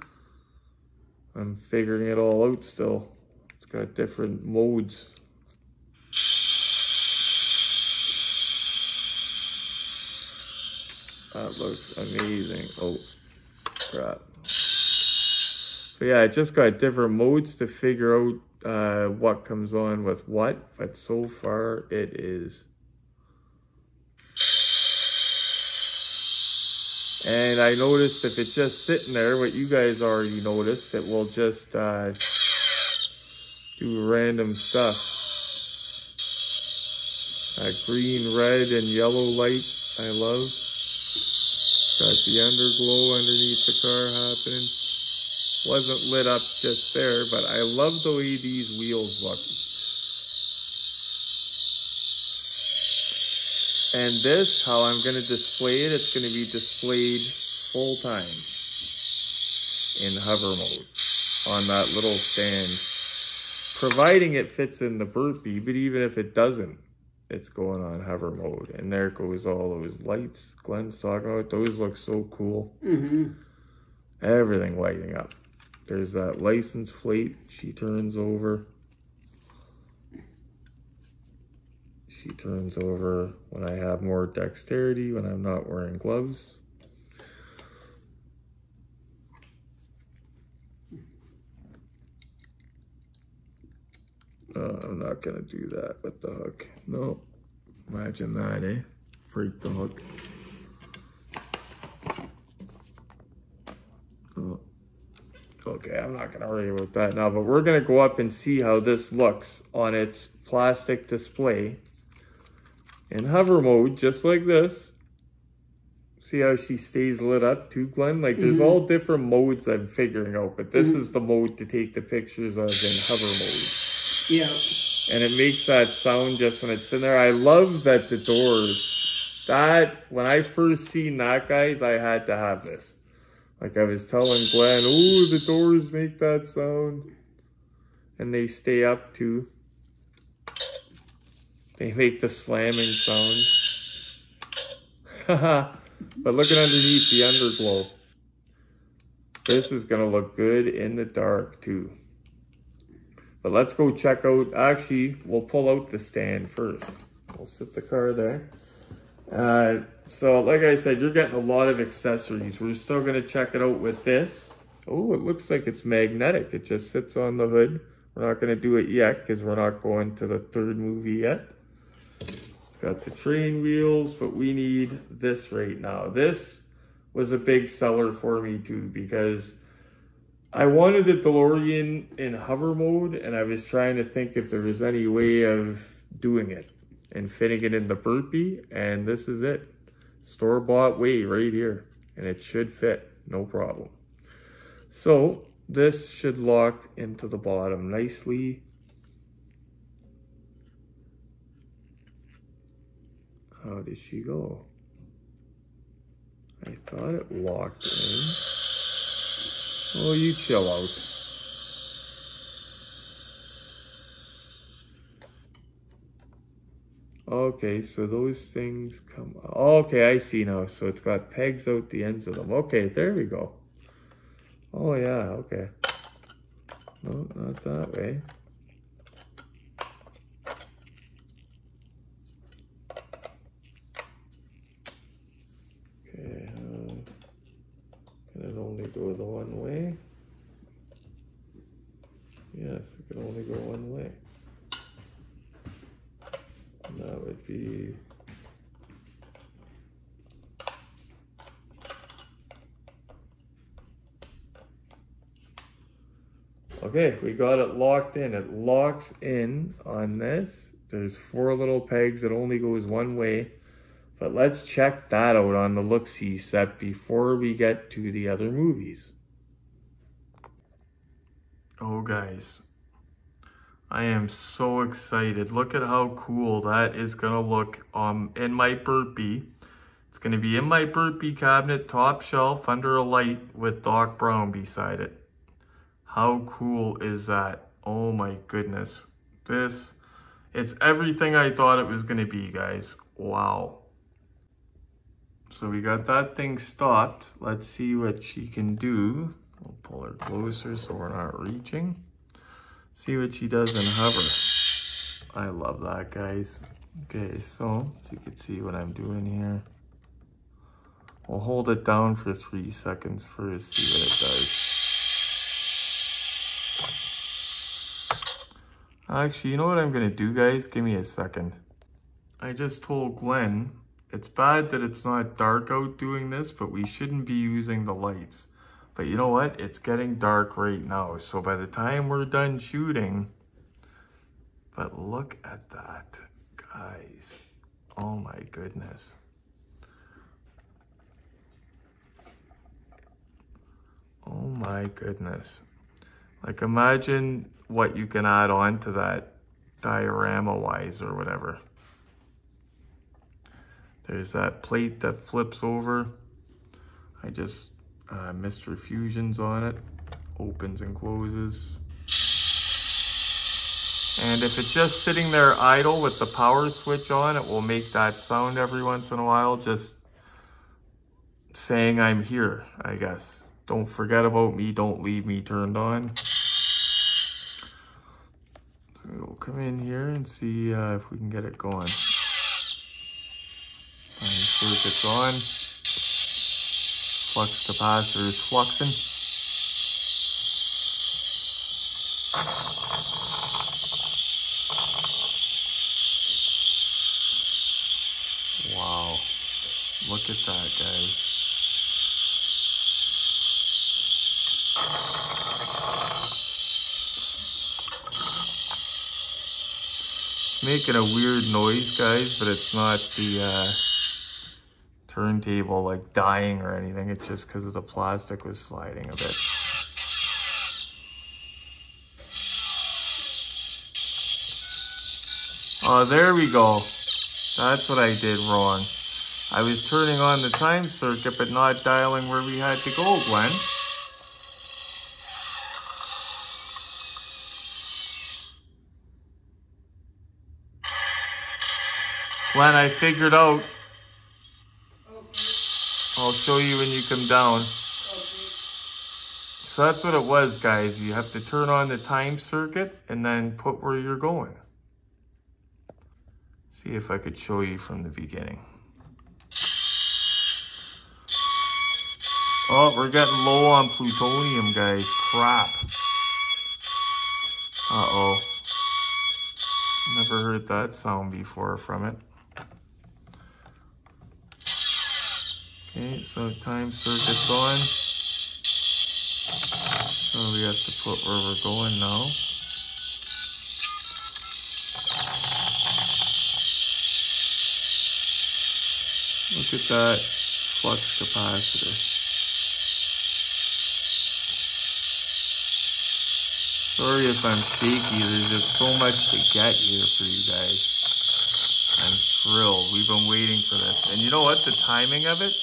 I'm figuring it all out still. It's got different modes. That looks amazing. Oh, crap. But yeah, it just got different modes to figure out what comes on with what. But so far, it is. And I noticed if it's just sitting there, what you guys already noticed, it will just do random stuff. Green, red, and yellow light, I love. Got the underglow underneath the car happening. Wasn't lit up just there, but I love the way these wheels look. And this, how I'm going to display it, it's going to be displayed full time in hover mode on that little stand. Providing it fits in the burpee, but even if it doesn't, it's going on hover mode. And there goes all those lights Glenn's talking about. Those look so cool. Mm-hmm. Everything lighting up. There's that license plate. She turns over. She turns over when I have more dexterity, when I'm not wearing gloves. I'm not gonna do that with the hook. No, imagine that, eh? Break the hook. Oh. Okay, I'm not gonna worry about that now, but we're gonna go up and see how this looks on its plastic display in hover mode, just like this. See how she stays lit up too, Glenn? Like there's all different modes I'm figuring out, but this is the mode to take the pictures of in hover mode. Yeah. And it makes that sound just when it's in there. I love that the doors, when I first seen that, guys, I had to have this. Like I was telling Glenn, oh, the doors make that sound. And they stay up too. They make the slamming sound. Haha. But looking underneath the underglow, this is gonna look good in the dark too. But let's go check out, actually, we'll pull out the stand first. We'll sit the car there. So like I said, you're getting a lot of accessories. We're still gonna check it out with this. Oh, it looks like it's magnetic. It just sits on the hood. We're not gonna do it yet because we're not going to the third movie yet. Got the train wheels, but we need this right now. This was a big seller for me too, because I wanted a DeLorean in hover mode, and I was trying to think if there was any way of doing it and fitting it in the burpee, and this is it. Store-bought way right here, and it should fit, no problem. So this should lock into the bottom nicely. How did she go? I thought it locked in. Oh, you chill out. Okay, so those things come... Okay, I see now. So it's got pegs out the ends of them. Okay, there we go. Oh, yeah, okay. No, not that way. Okay, can it only go the one way? Yes, it can only go one way. And that would be... Okay, we got it locked in. It locks in on this. There's 4 little pegs. It only goes one way. But let's check that out on the look-see set before we get to the other movies. Oh, guys. I am so excited. Look at how cool that is gonna look in my burpee. It's gonna be in my burpee cabinet, top shelf, under a light with Doc Brown beside it. How cool is that? Oh my goodness. It's everything I thought it was gonna be, guys. Wow. So we got that thing stopped. Let's see what she can do. We'll pull her closer so we're not reaching. See what she does in hover. I love that, guys. Okay, so you can see what I'm doing here. We'll hold it down for 3 seconds first, see what it does. Actually, you know what I'm gonna do, guys? Give me a second. I just told Glenn, it's bad that it's not dark out doing this, but we shouldn't be using the lights. But you know what? It's getting dark right now. So by the time we're done shooting, but look at that, guys. Oh my goodness. Oh my goodness. Like imagine what you can add on to that diorama-wise or whatever. There's that plate that flips over. I just Mr. Fusion's on it. Opens and closes. And if it's just sitting there idle with the power switch on, it will make that sound every once in a while, just saying I'm here, I guess. Don't forget about me, don't leave me turned on. We'll come in here and see if we can get it going. And circuit's on. Flux capacitor is fluxing. Wow. Look at that, guys. making a weird noise, guys, but it's not the turntable like dying or anything. It's just because the plastic was sliding a bit. Oh, there we go. That's what I did wrong. I was turning on the time circuit, but not dialing where we had to go, Glenn. Glenn, I figured out. I'll show you when you come down. So that's what it was, guys. You have to turn on the time circuit and then put where you're going. See if I could show you from the beginning. Oh, we're getting low on plutonium, guys. Crap. Uh-oh. Never heard that sound before from it. Okay, so time circuit's on. So we have to put where we're going now. Look at that flux capacitor. Sorry if I'm shaky, there's just so much to get here for you guys. I'm thrilled, we've been waiting for this. And you know what, the timing of it?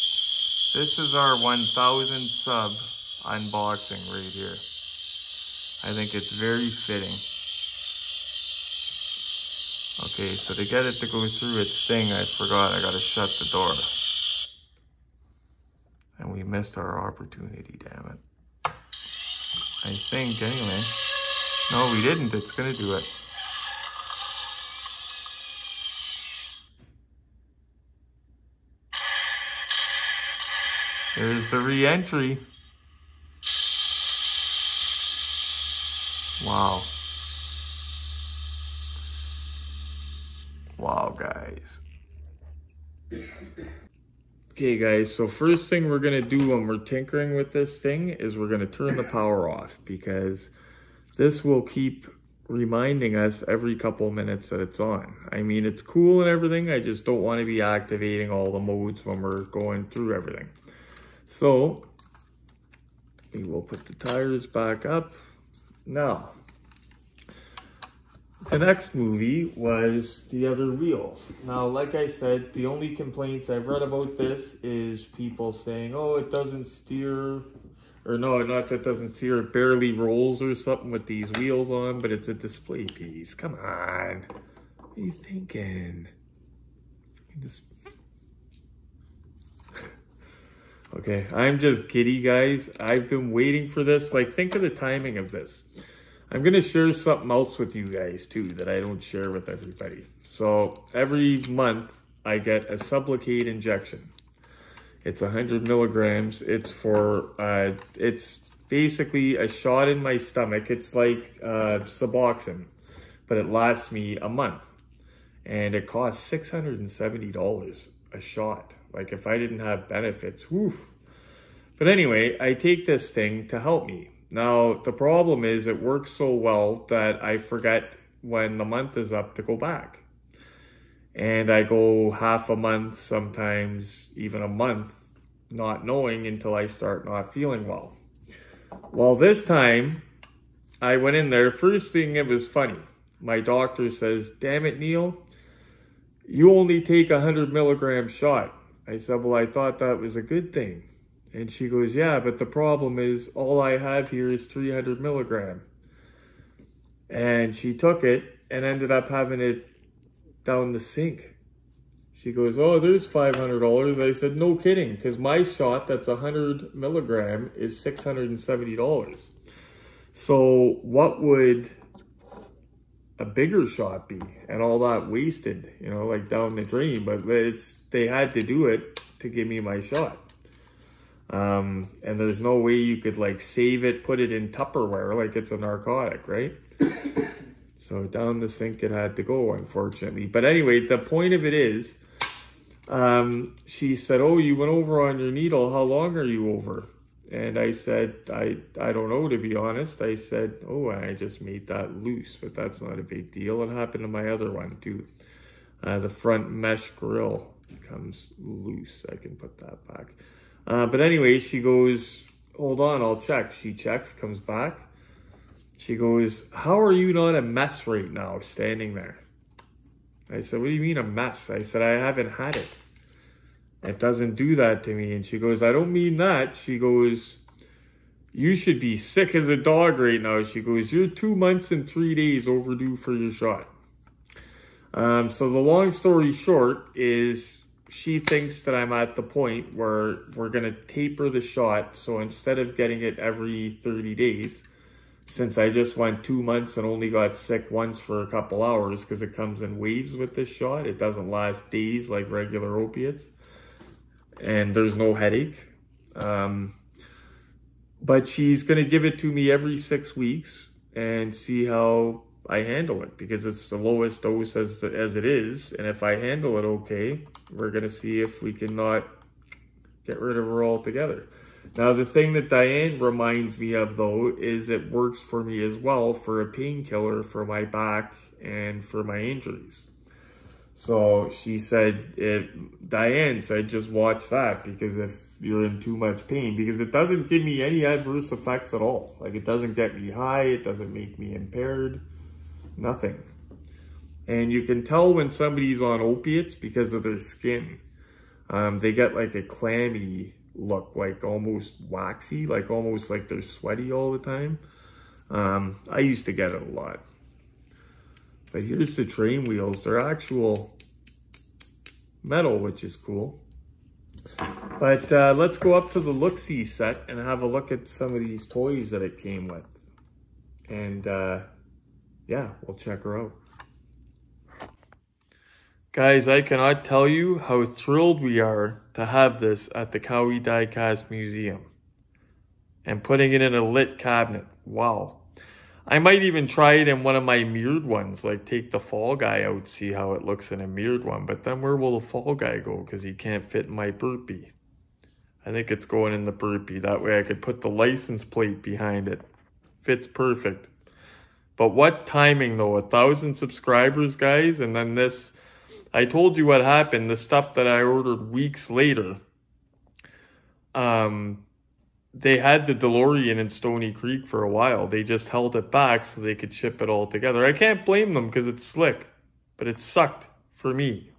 This is our 1000 sub unboxing right here. I think it's very fitting. Okay, so to get it to go through its thing, I forgot I gotta shut the door. And we missed our opportunity, damn it. I think, anyway. No, we didn't. It's gonna do it. There's the re-entry. Wow. Wow, guys. Okay, guys, so first thing we're gonna do when we're tinkering with this thing is we're gonna turn the power off, because this will keep reminding us every couple minutes that it's on. I mean, it's cool and everything, I just don't want to be activating all the modes when we're going through everything. So, we will put the tires back up. Now, the next movie was the other wheels. Now, like I said, the only complaints I've read about this is people saying, oh, it doesn't steer. Or no, not that it doesn't steer, it barely rolls or something with these wheels on, but it's a display piece. Come on. What are you thinking? Okay, I'm just giddy, guys. I've been waiting for this. Like, think of the timing of this. I'm going to share something else with you guys, too, that I don't share with everybody. So, every month, I get a Sublocade injection. It's 100 milligrams. It's for, it's basically a shot in my stomach. It's like Suboxone, but it lasts me a month. And it costs $670 a shot. Like, if I didn't have benefits, woof. But anyway, I take this thing to help me. Now, the problem is it works so well that I forget when the month is up to go back. And I go half a month, sometimes even a month, not knowing until I start not feeling well. Well, this time, I went in there. First thing, it was funny. My doctor says, damn it, Neil, you only take 100 milligram shot. I said, well, I thought that was a good thing. And she goes, yeah, but the problem is all I have here is 300 milligram. And she took it and ended up having it down the sink. She goes, oh, there's $500. I said, no kidding, because my shot that's 100 milligram is $670. So what would a bigger shot be? And all that wasted, you know, like down the drain. But they had to do it to give me my shot. And there's no way you could like save it, put it in Tupperware like it's a narcotic, right? So down the sink it had to go, unfortunately. But anyway, the point of it is, she said, oh, you went over on your needle. How long are you over? And I said, I don't know, to be honest. I said, oh, I just made that loose, but that's not a big deal. It happened to my other one too. The front mesh grill comes loose. I can put that back. But anyway, she goes, hold on, I'll check. She checks, comes back. She goes, how are you not a mess right now, standing there? I said, what do you mean a mess? I said, I haven't had it. It doesn't do that to me. And she goes, I don't mean that. She goes, you should be sick as a dog right now. She goes, you're 2 months and 3 days overdue for your shot. So the long story short is she thinks that I'm at the point where we're going to taper the shot. So instead of getting it every 30 days, since I just went 2 months and only got sick once for a couple hours because it comes in waves with this shot. It doesn't last days like regular opiates. And there's no headache. But she's going to give it to me every 6 weeks and see how I handle it, because it's the lowest dose as it is. And if I handle it okay, we're going to see if we can not get rid of her altogether. Now, the thing that Diane reminds me of, though, is it works for me as well for a painkiller for my back and for my injuries. So she said, Diane said, just watch that, because if you're in too much pain, because it doesn't give me any adverse effects at all. Like, it doesn't get me high. It doesn't make me impaired. Nothing. And you can tell when somebody's on opiates because of their skin. They get like a clammy look, like almost waxy, like almost like they're sweaty all the time. I used to get it a lot. But here's the train wheels. They're actual metal, which is cool. But let's go up to the look-see set and have a look at some of these toys that it came with. And yeah, we'll check her out. Guys, I cannot tell you how thrilled we are to have this at the Cowie Diecast Museum. And putting it in a lit cabinet. Wow. I might even try it in one of my mirrored ones, like take the Fall Guy out, see how it looks in a mirrored one. But then where will the Fall Guy go? Because he can't fit in my burpee. I think it's going in the burpee. That way I could put the license plate behind it. Fits perfect. But what timing though? 1,000 subscribers, guys. And then this, I told you what happened. The stuff that I ordered weeks later. They had the Delorean in Stony Creek for a while. They just held it back so they could ship it all together. I can't blame them because it's slick, but it sucked for me.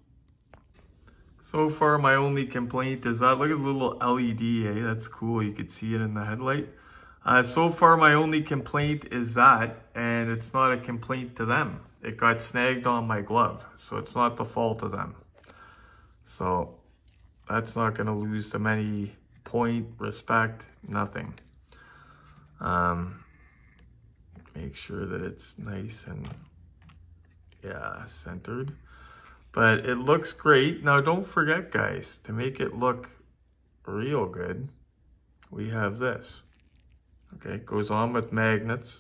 So far, my only complaint is that, look at the little LED, eh? That's cool. You could see it in the headlight. So far, my only complaint is that, and it's not a complaint to them. It got snagged on my glove, so it's not the fault of them. So that's not going to lose them any point, respect, nothing. Make sure that it's nice and, yeah, centered. But it looks great. Now, don't forget, guys, to make it look real good, we have this. Okay, it goes on with magnets.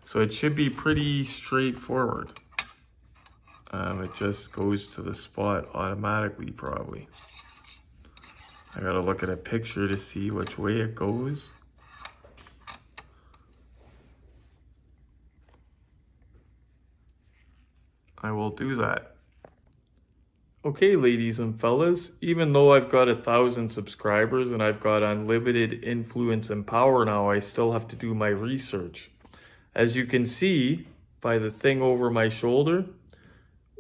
So it should be pretty straightforward. It just goes to the spot automatically, probably. I gotta look at a picture to see which way it goes. I will do that. Okay, ladies and fellas, even though I've got 1,000 subscribers and I've got unlimited influence and power now, I still have to do my research. As you can see by the thing over my shoulder,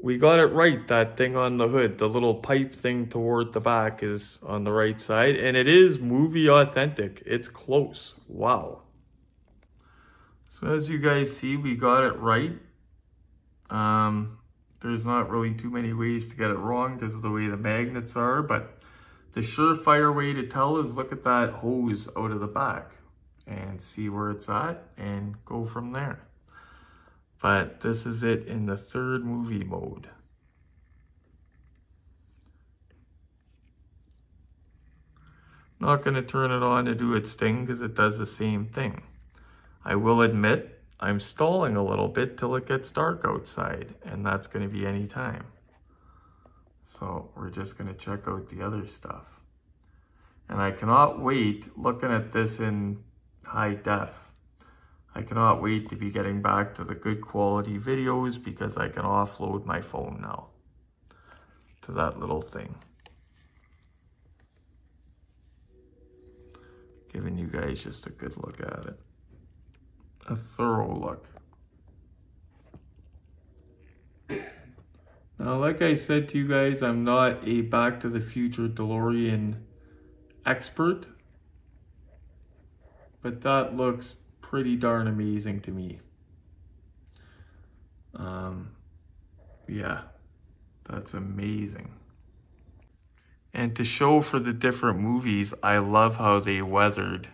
we got it right, that thing on the hood. The little pipe thing toward the back is on the right side, and it is movie authentic. It's close. Wow. So as you guys see, we got it right. There's not really too many ways to get it wrong because of the way the magnets are, but the surefire way to tell is look at that hose out of the back and see where it's at and go from there. But this is it in the third movie mode. Not going to turn it on to do its thing because it does the same thing. I will admit I'm stalling a little bit till it gets dark outside, and that's going to be any time. So we're just going to check out the other stuff. And I cannot wait, looking at this in high def, I cannot wait to be getting back to the good quality videos because I can offload my phone now to that little thing. Giving you guys just a good look at it. A thorough look. Now, like I said to you guys, I'm not a Back to the Future DeLorean expert, but that looks pretty darn amazing to me. Yeah, that's amazing. And to show for the different movies, I love how they weathered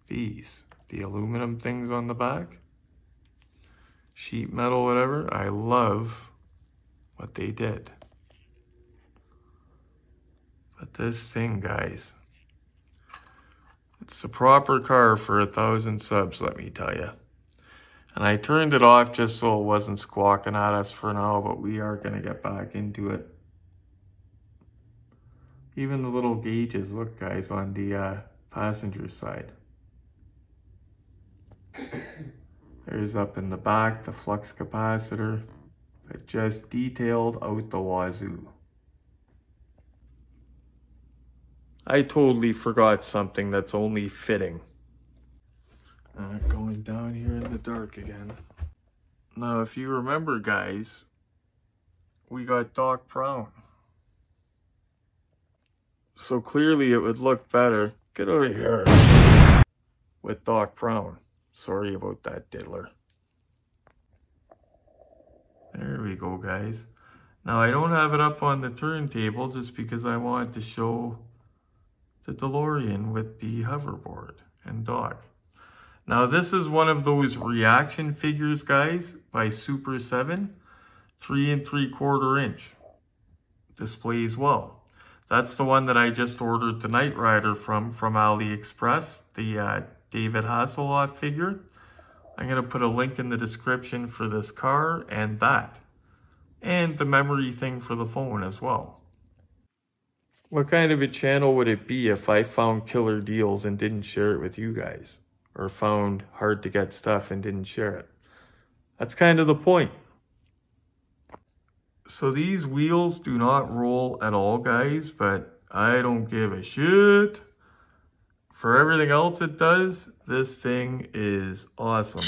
the aluminum things on the back. Sheet metal, whatever. I love what they did. But this thing, guys, it's the proper car for 1,000 subs, let me tell you. And I turned it off just so it wasn't squawking at us for now, but we are going to get back into it. Even the little gauges, look guys, on the passenger side. There's up in the back, the flux capacitor, but just detailed out the wazoo. I totally forgot something that's only fitting. Going down here in the dark again. Now, if you remember, guys, we got Doc Brown. So clearly it would look better. Get over here. With Doc Brown. Sorry about that, diddler. There we go, guys. Now, I don't have it up on the turntable just because I wanted to show the DeLorean with the hoverboard and Doc. Now, this is one of those reaction figures, guys, by Super 7. 3 3/4 inch. Displays well. That's the one that I just ordered the Knight Rider from AliExpress, the David Hasselhoff figure. I'm going to put a link in the description for this car and that. And the memory thing for the phone as well. What kind of a channel would it be if I found killer deals and didn't share it with you guys? Or found hard to get stuff and didn't share it? That's kind of the point. So these wheels do not roll at all, guys, but I don't give a shit. For everything else it does, this thing is awesome.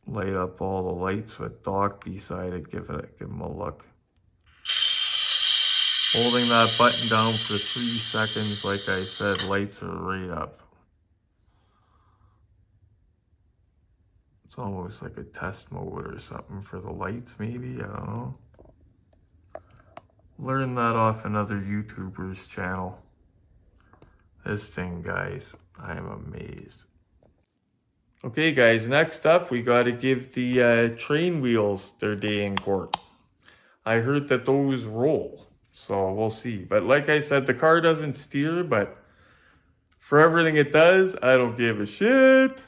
Light up all the lights with Doc beside it, give him a look. Holding that button down for 3 seconds, like I said, lights are right up. It's almost like a test mode or something for the lights, maybe, I don't know. Learn that off another YouTuber's channel. This thing, guys, I am amazed. Okay, guys, next up, we got to give the train wheels their day in court. I heard that those roll, so we'll see. But like I said, the car doesn't steer, but for everything it does, I don't give a shit.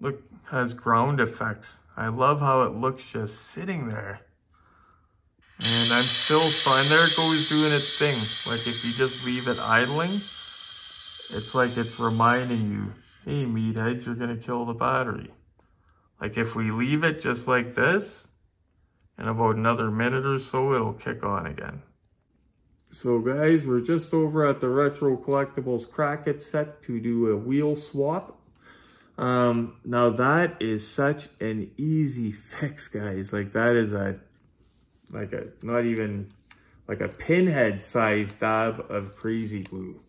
Look, has ground effects. I love how it looks just sitting there. And I'm still, and there it goes doing its thing. Like if you just leave it idling, it's like it's reminding you, hey meatheads, you're gonna kill the battery. Like if we leave it just like this, in about another minute or so, it'll kick on again. So guys, we're just over at the Retro Collectibles KRAK set to do a wheel swap. Now that is such an easy fix, guys. Like that is not even like a pinhead sized dab of crazy glue.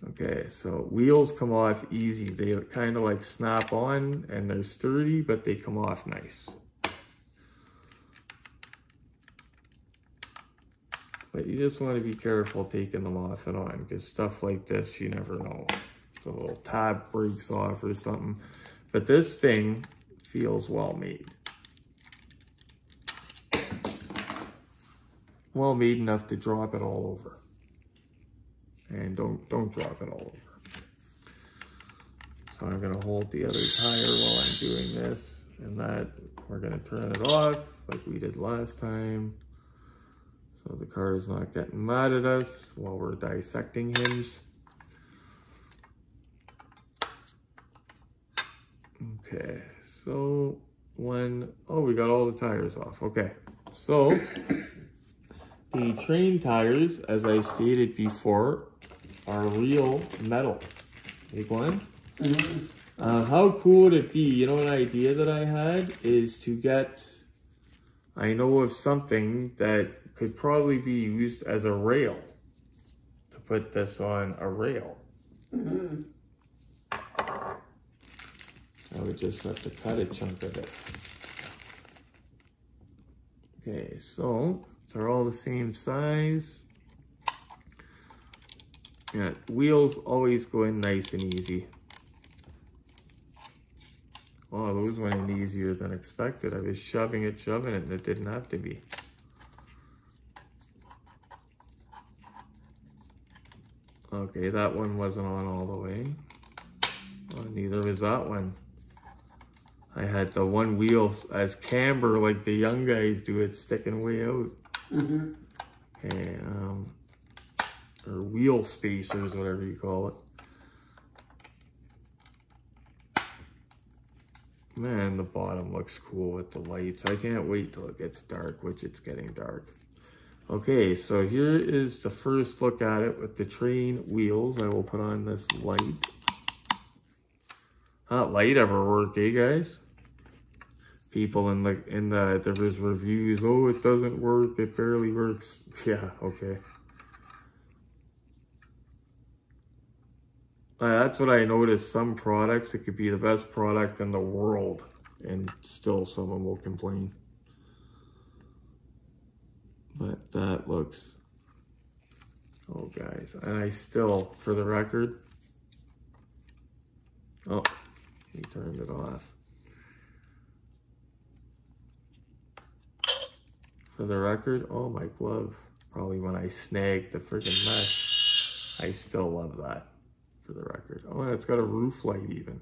Okay, so wheels come off easy. They kind of like snap on and they're sturdy, but they come off nice. But you just want to be careful taking them off and on because stuff like this, you never know. The little tab breaks off or something. But this thing feels well made. Well made enough to drop it all over. And don't drop it all over. So I'm gonna hold the other tire while I'm doing this. And that, we're gonna turn it off like we did last time. So the car is not getting mad at us while we're dissecting him. Okay, so oh, we got all the tires off. Okay, so the train tires, as I stated before, are real metal. Big one. How cool would it be? You know, an idea that I had is to get, I know of something that could probably be used as a rail, to put this on a rail. I would just have to cut a chunk of it. Okay, so they're all the same size. Yeah, wheels always go in nice and easy. Oh, those went in easier than expected. I was shoving it, and it didn't have to be. Okay, that one wasn't on all the way. Oh, neither was that one. I had the one wheel as camber like the young guys do, it sticking way out. Okay, or wheel spacers, whatever you call it. Man, the bottom looks cool with the lights. I can't wait till it gets dark, which it's getting dark. Okay, so here is the first look at it with the train wheels. I will put on this light. Not light ever work, eh, guys? People there was reviews. Oh, it doesn't work. It barely works. Yeah, okay. That's what I noticed. Some products, it could be the best product in the world, and still someone will complain. But that looks, oh guys, and I still, for the record, oh, he turned it off. For the record, oh, my glove, probably when I snagged the freaking mesh, I still love that, for the record. Oh, and it's got a roof light even.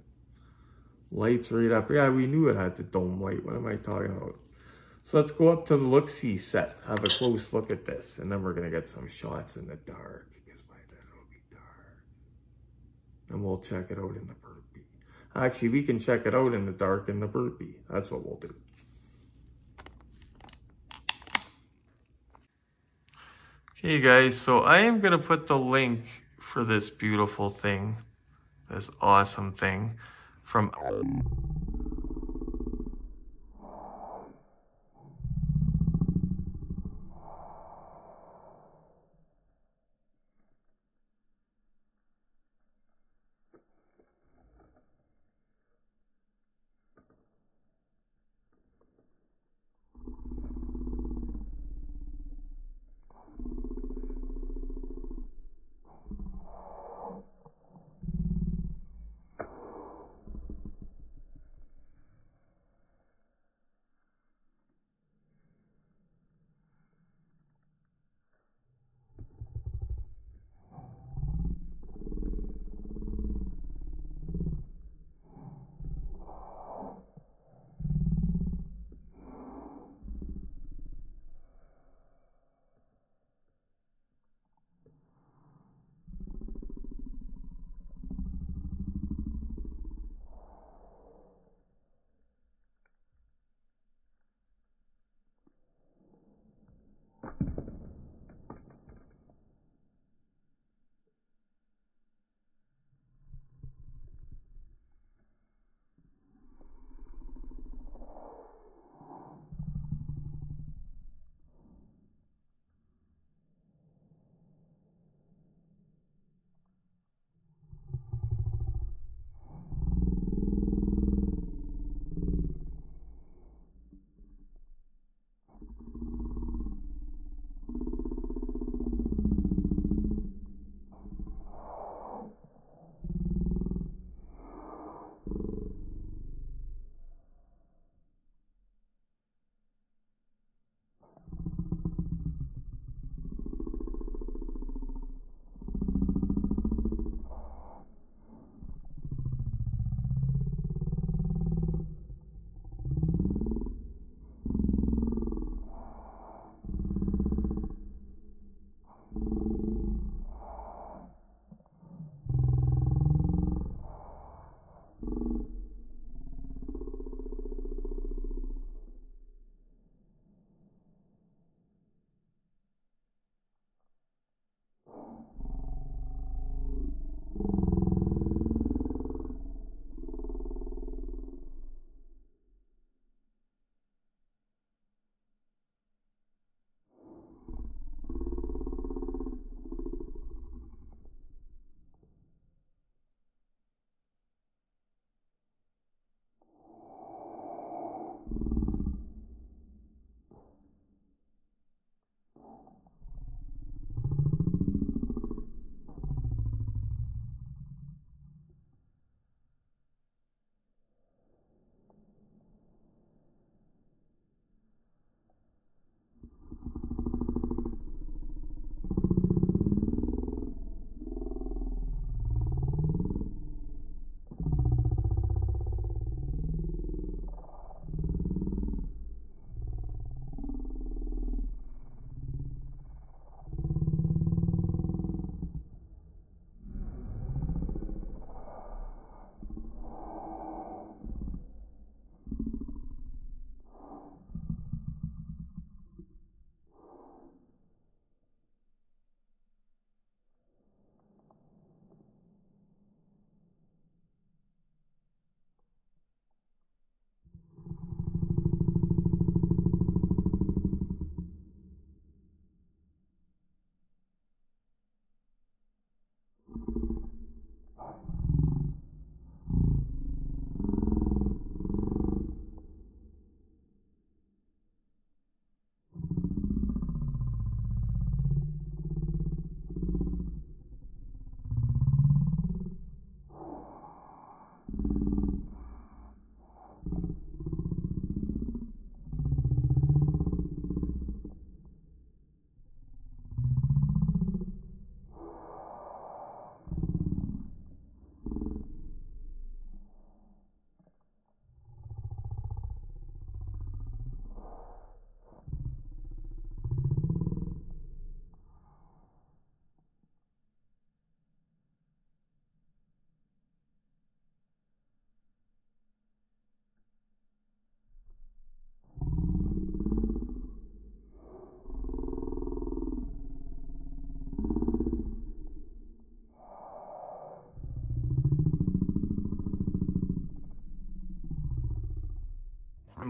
Lights right up. Yeah, we knew it had the dome light. What am I talking about? So let's go up to the look-see set. Have a close look at this. And then we're going to get some shots in the dark. Because by then it'll be dark. And we'll check it out in the burpee. Actually, we can check it out in the dark in the burpee. That's what we'll do. Okay guys, so I am going to put the link for this beautiful thing, this awesome thing, from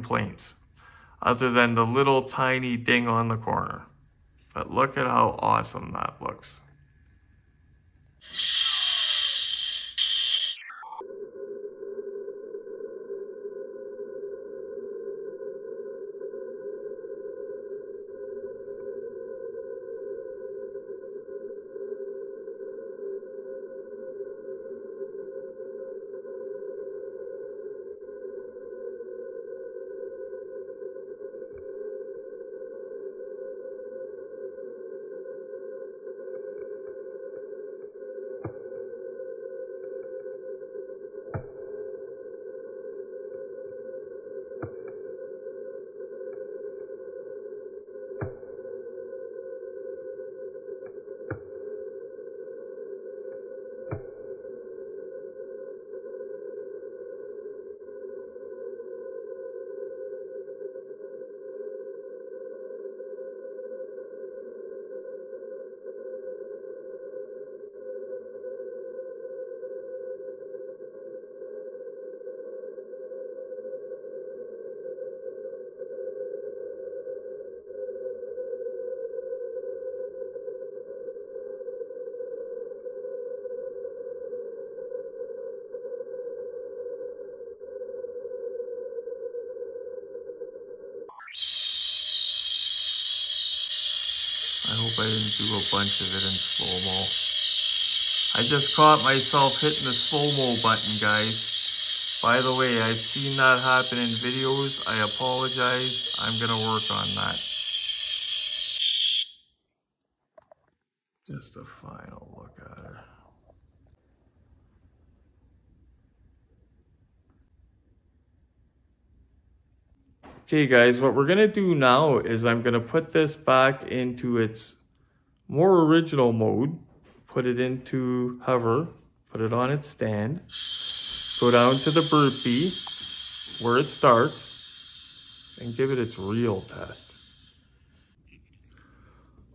complaints, other than the little tiny ding on the corner. But look at how awesome that looks. I hope I didn't do a bunch of it in slow-mo. I just caught myself hitting the slow-mo button, guys. By the way, I've seen that happen in videos. I apologize. I'm gonna work on that. Just a final look at her. Okay guys, what we're gonna do now is I'm gonna put this back into its more original mode, put it into hover, put it on its stand, go down to the burpee where it's dark, and give it its real test.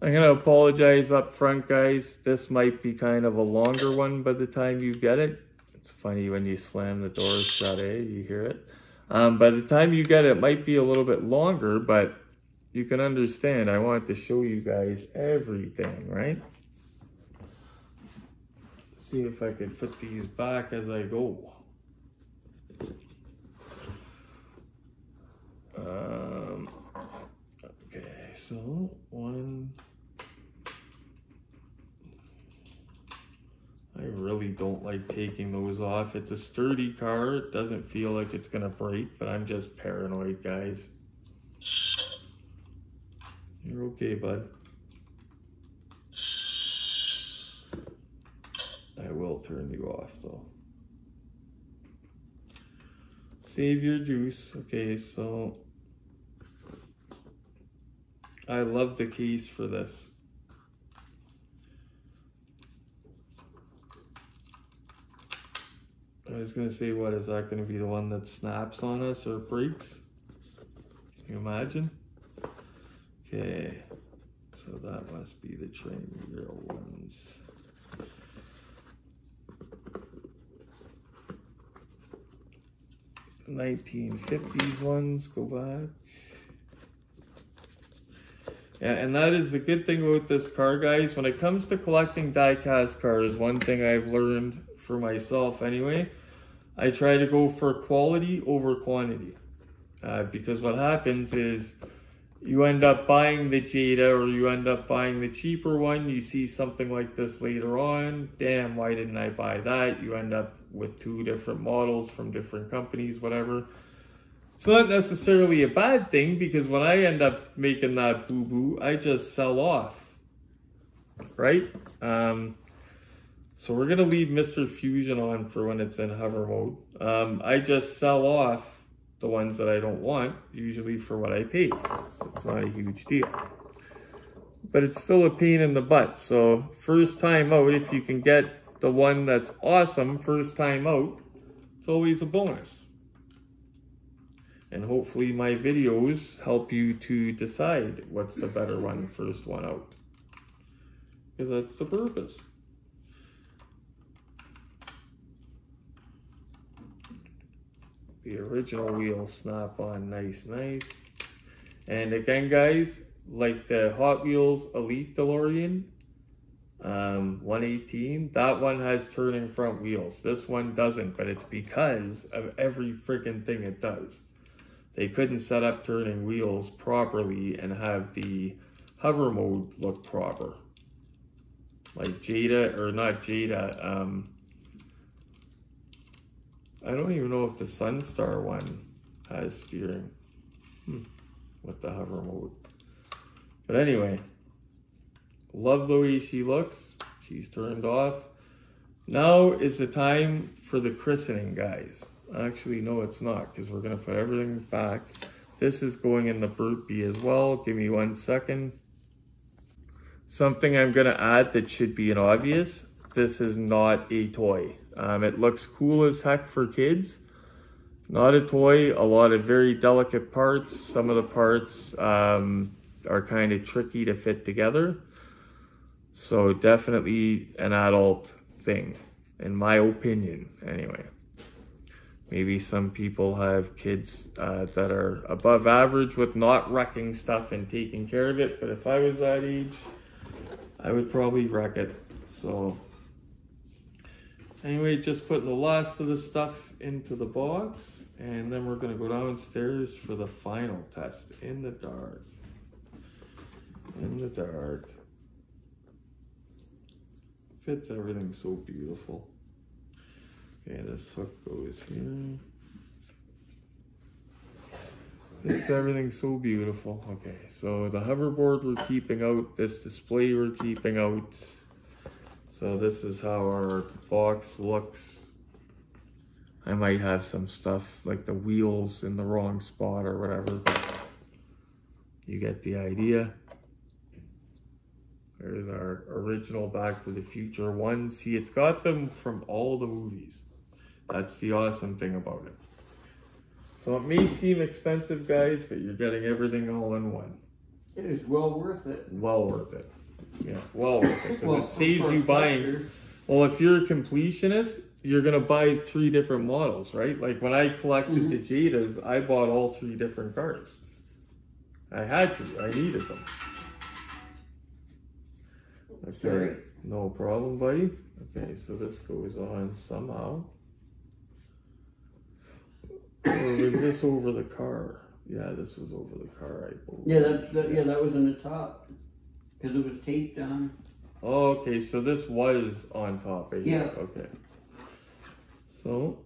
I'm gonna apologize up front, guys. This might be kind of a longer one by the time you get it. It's funny when you slam the doors shut, you hear it. By the time you get it, it might be a little bit longer, but you can understand I want to show you guys everything, right? See if I can put these back as I go. Okay, so one. I really don't like taking those off. It's a sturdy car. It doesn't feel like it's gonna break, but I'm just paranoid, guys. You're okay, bud. I will turn you off though. Save your juice. Okay, so I love the case for this. I was gonna say, what is that gonna be, the one that snaps on us or breaks? Can you imagine? Okay, so that must be the train wheel ones. The 1950s ones, go back. Yeah, and that is the good thing about this car, guys. When it comes to collecting die-cast cars, one thing I've learned for myself anyway, I try to go for quality over quantity. Because what happens is you end up buying the Jada or you end up buying the cheaper one. You see something like this later on. Damn, why didn't I buy that? You end up with 2 different models from different companies, whatever. It's not necessarily a bad thing, because when I end up making that boo-boo, I just sell off, right? So we're gonna leave Mr. Fusion on for when it's in hover mode. I just sell off the ones that I don't want, usually for what I paid. So it's not a huge deal. But it's still a pain in the butt. So first time out, if you can get the one that's awesome first time out, it's always a bonus. And hopefully my videos help you to decide what's the better one, first one out. Because that's the purpose. The original wheels snap on nice. And again, guys, like the Hot Wheels Elite DeLorean 118, that one has turning front wheels. This one doesn't, but it's because of every freaking thing it does. They couldn't set up turning wheels properly and have the hover mode look proper. Like Jada, or not Jada, I don't even know if the Sunstar one has steering with the hover mode. But anyway, love the way she looks. She's turned off. Now is the time for the christening, guys. Actually, no, it's not, because we're going to put everything back. This is going in the burpee as well. Give me 1 second. Something I'm going to add that should be an obvious. This is not a toy. It looks cool as heck for kids. Not a toy. A lot of very delicate parts. Some of the parts are kind of tricky to fit together. So definitely an adult thing, in my opinion, anyway. Maybe some people have kids that are above average with not wrecking stuff and taking care of it. But if I was that age, I would probably wreck it. So anyway, just putting the last of the stuff into the box. And then we're going to go downstairs for the final test in the dark. In the dark. Fits everything so beautiful. Okay, this hook goes here. Fits everything so beautiful. Okay, so the hoverboard we're keeping out. This display we're keeping out. So this is how our box looks. I might have some stuff like the wheels in the wrong spot or whatever, but you get the idea. There's our original Back to the Future one. See, it's got them from all the movies. That's the awesome thing about it. So it may seem expensive, guys, but you're getting everything all in one. It is well worth it. Well worth it. Yeah, well worth it. Because it saves you buying. Well, if you're a completionist, you're going to buy 3 different models, right? Like when I collected the Jadas, I bought all 3 different cars. I had to. I needed them. Okay, sorry. No problem, buddy. Okay, so this goes on somehow. Or was this over the car? Yeah, this was over the car, I believe. Yeah, that was on the top. Because it was taped down. Oh, okay, so this was on top, eh? Yeah. Okay. So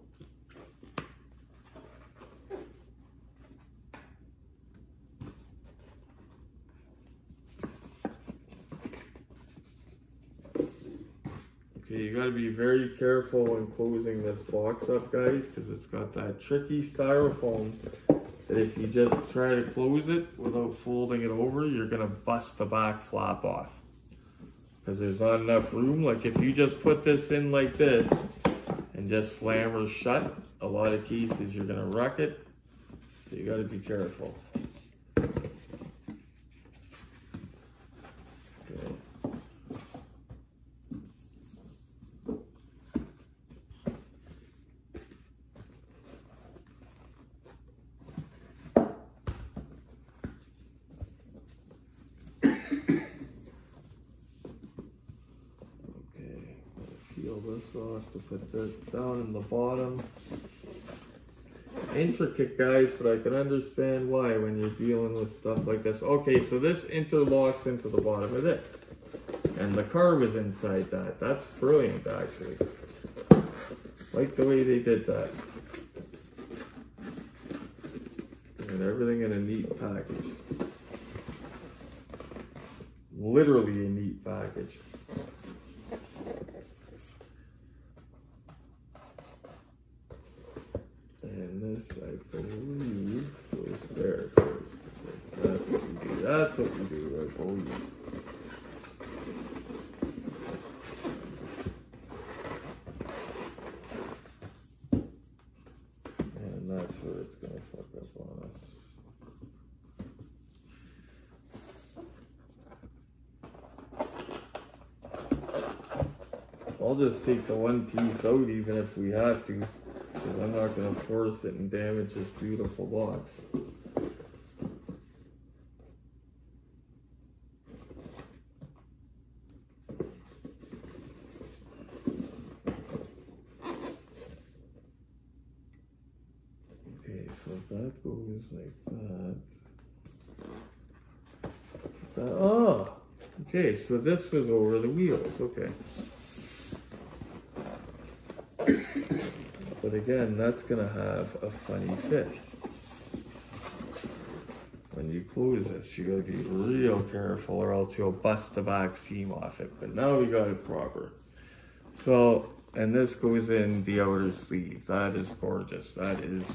okay, you got to be very careful when closing this box up, guys, because it's got that tricky styrofoam that if you just try to close it without folding it over, you're going to bust the back flap off. Because there's not enough room. Like if you just put this in like this and just slam her shut, a lot of cases you're going to wreck it. So you got to be careful. Peel this off to put this down in the bottom. Intricate, guys, but I can understand why when you're dealing with stuff like this. Okay, so this interlocks into the bottom of this. And the car was inside that. That's brilliant, actually. Like the way they did that. And everything in a neat package. Literally a neat package. And this, I believe, goes there first. That's what we do. That's what we do, I believe. And that's where it's going to fuck up on us. I'll just take the one piece out even if we have to. because I'm not going to force it and damage this beautiful box. Okay, so if that goes like that. Oh, okay, so this was over the wheels, okay. But again, that's gonna have a funny fit. When you close this, you gotta be real careful or else you'll bust the back seam off it. But now we got it proper. So, and this goes in the outer sleeve. That is gorgeous. That is,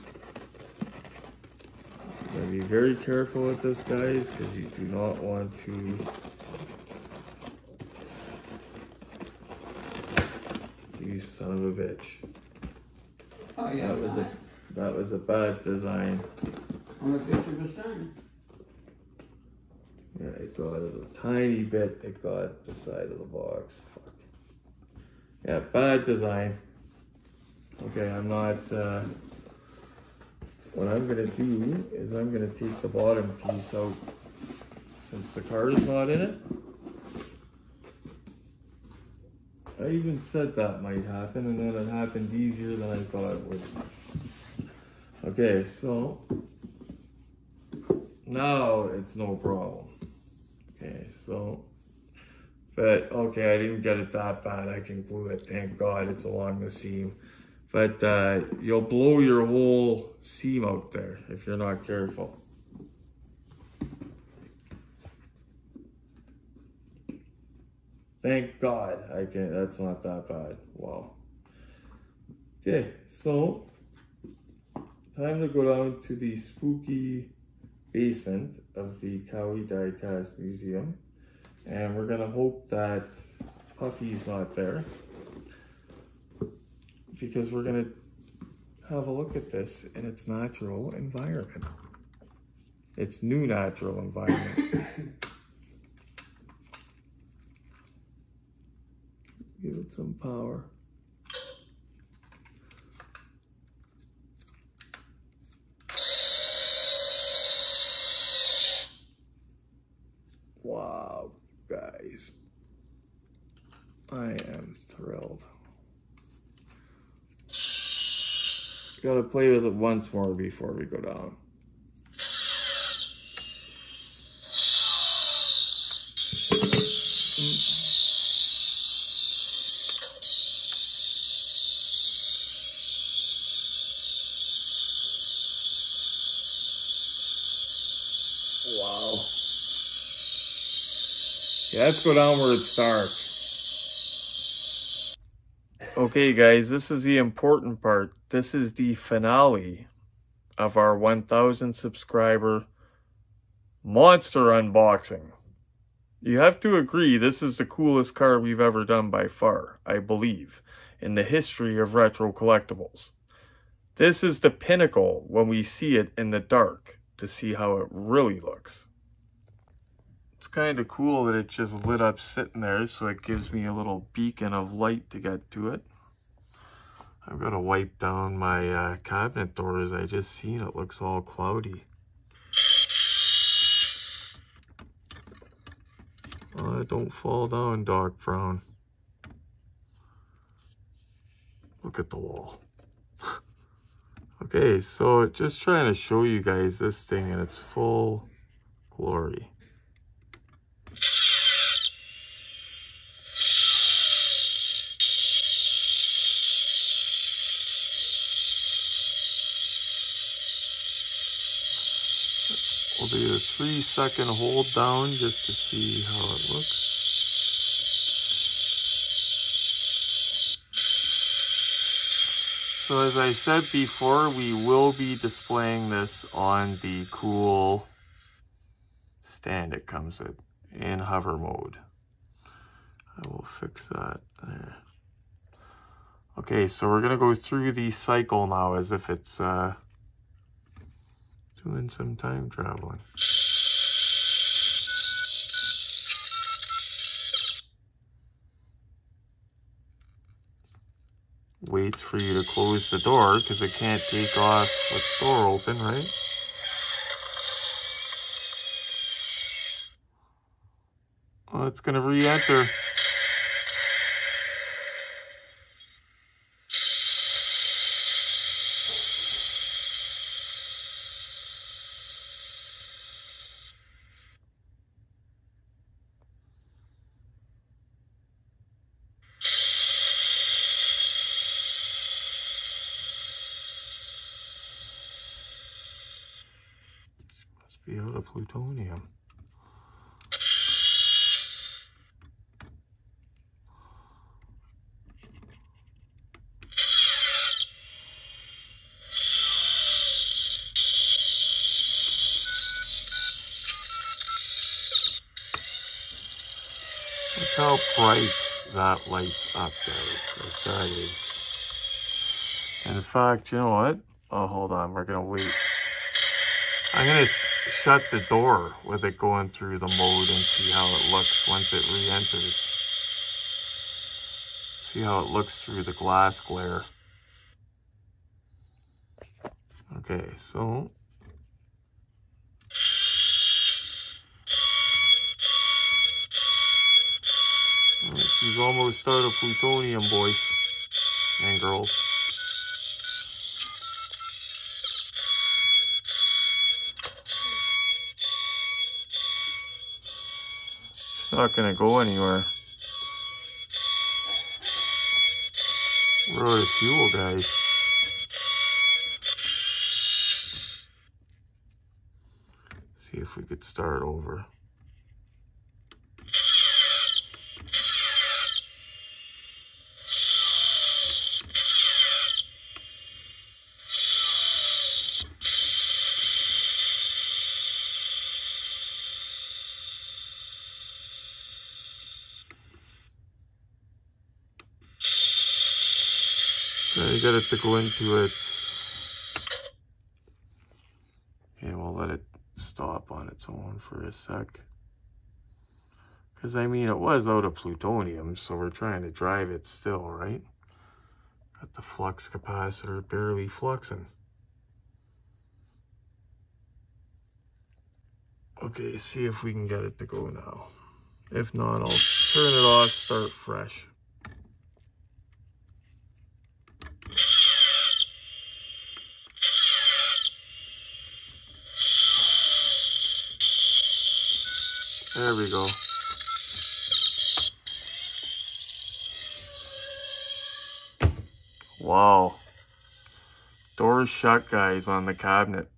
you gotta be very careful with this, guys, because you do not want to you son of a bitch. Oh yeah, that was a bad design. I'm a bitch of a son. Yeah, it got it a tiny bit. It got the side of the box. Fuck. Yeah, bad design. Okay, I'm not. What I'm gonna do is I'm gonna take the bottom piece out since the car is not in it. I even said that might happen, and then it happened easier than I thought it would. Okay, so now it's no problem. Okay, so, but okay, I didn't get it that bad. I can glue it, thank God it's along the seam. But you'll blow your whole seam out there if you're not careful. Thank God I can, that's not that bad. Wow. Okay, so time to go down to the spooky basement of the Cowie Diecast Museum. And we're gonna hope that Puffy's not there, because we're gonna have a look at this in its natural environment. Its new natural environment. Give it some power. Wow, guys. I am thrilled. Gotta play with it once more before we go down. Wow. Yeah, let's go down where it's dark. Okay guys, this is the important part. This is the finale of our 1,000 subscriber monster unboxing. You have to agree this is the coolest car we've ever done by far, I believe, in the history of retro collectibles. This is the pinnacle when we see it in the dark to see how it really looks. It's kind of cool that it just lit up sitting there, so it gives me a little beacon of light to get to it. I've got to wipe down my cabinet doors. I just seen it looks all cloudy. Don't fall down, Doc Brown. Look at the wall. Okay, so just trying to show you guys this thing in its full glory. We'll do a 3-second hold down just to see how it looks. So as I said before, we will be displaying this on the cool stand it comes in hover mode. I will fix that there. Okay, so we're gonna go through the cycle now as if it's doing some time traveling. waits for you to close the door because it can't take off with the door open, right? Oh, it's gonna re-enter. Must be out of plutonium. Look how bright that lights up, guys. Like that is. In fact, you know what? Oh, hold on. We're gonna wait. I'm gonna shut the door with it going through the mode and see how it looks once it re-enters. See how it looks through the glass glare. Okay, so she's almost out of plutonium, boys and girls. It's not gonna go anywhere. We're out of fuel, guys. See if we could start over. So you get it to go into its, and we'll let it stop on its own for a sec. Because I mean, it was out of plutonium, so we're trying to drive it still, right? Got the flux capacitor barely fluxing. Okay, see if we can get it to go now. If not, I'll turn it off, start fresh. There we go. Wow. Doors shut, guys, on the cabinet.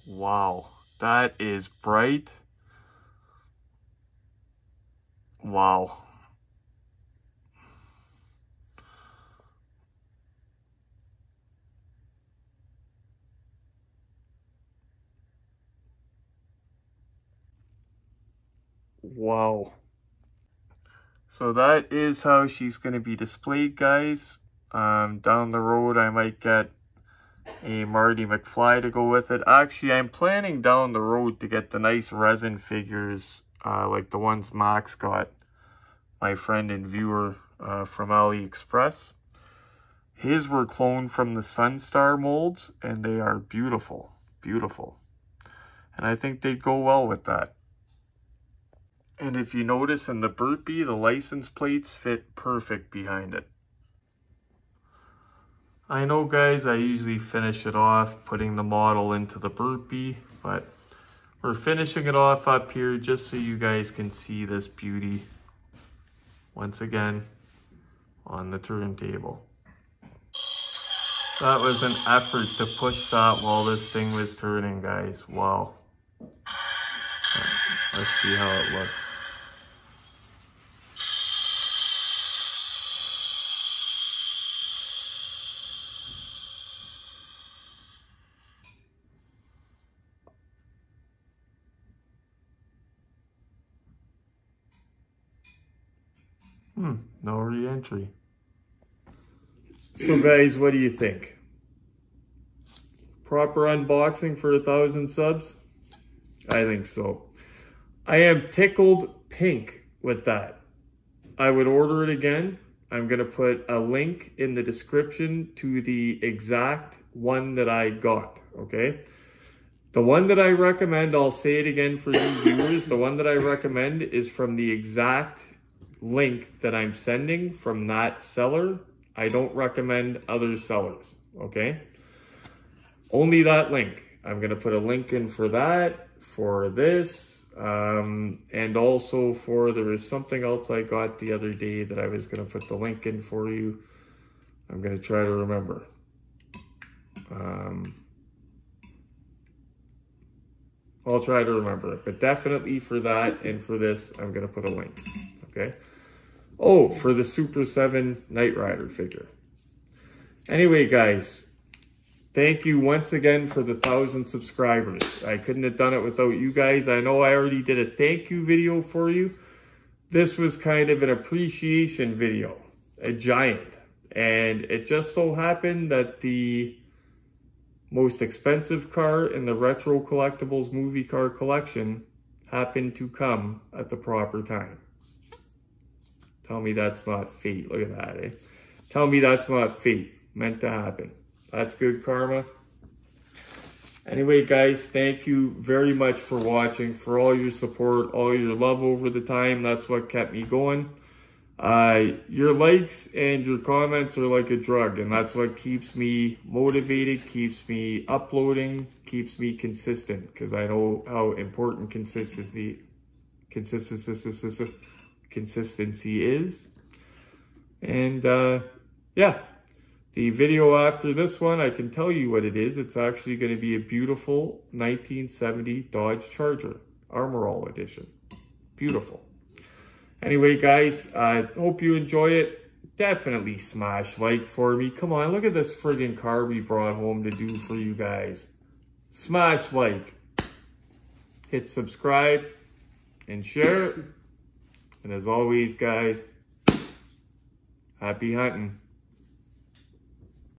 Wow. That is bright. Wow. Wow. So that is how she's going to be displayed, guys. Down the road, I might get a Marty McFly to go with it. Actually, I'm planning down the road to get the nice resin figures, like the ones Max got, my friend and viewer from AliExpress. His were cloned from the Sunstar molds, and they are beautiful, beautiful. And I think they'd go well with that. And if you notice in the burpee, the license plates fit perfect behind it. I know, guys, I usually finish it off putting the model into the burpee, but we're finishing it off up here just so you guys can see this beauty once again on the turntable. That was an effort to push that while this thing was turning, guys. Wow. Let's see how it looks. No re-entry. So guys, what do you think? proper unboxing for 1,000 subs? I think so. I am tickled pink with that. I would order it again. I'm going to put a link in the description to the exact one that I got, okay? The one that I recommend, I'll say it again for you viewers, the one that I recommend is from the exact link that I'm sending from that seller. I don't recommend other sellers, okay? Only that link. I'm going to put a link in for that, for this, and also for, there was something else I got the other day that I was going to put the link in for you. I'm going to try to remember. I'll try to remember it, but definitely for that and for this, I'm going to put a link, okay? Oh, for the Super 7 Knight Rider figure. Anyway, guys, thank you once again for the 1,000 subscribers. I couldn't have done it without you guys. I know I already did a thank you video for you. This was kind of an appreciation video, a giant. And it just so happened that the most expensive car in the Retro Collectibles movie car collection happened to come at the proper time. Tell me that's not fate. Look at that, eh? Tell me that's not fate. Meant to happen. That's good karma. Anyway, guys, thank you very much for watching, for all your support, all your love over the time. That's what kept me going. Your likes and your comments are like a drug, and that's what keeps me motivated, keeps me uploading, keeps me consistent, because I know how important consistency is. And yeah, the video after this one, I can tell you what it is. It's actually going to be a beautiful 1970 Dodge Charger Armor All Edition. Beautiful. Anyway, guys, I hope you enjoy it. Definitely smash like for me. Come on, look at this friggin' car we brought home to do for you guys. Smash like. Hit subscribe and share it. And as always, guys, happy hunting.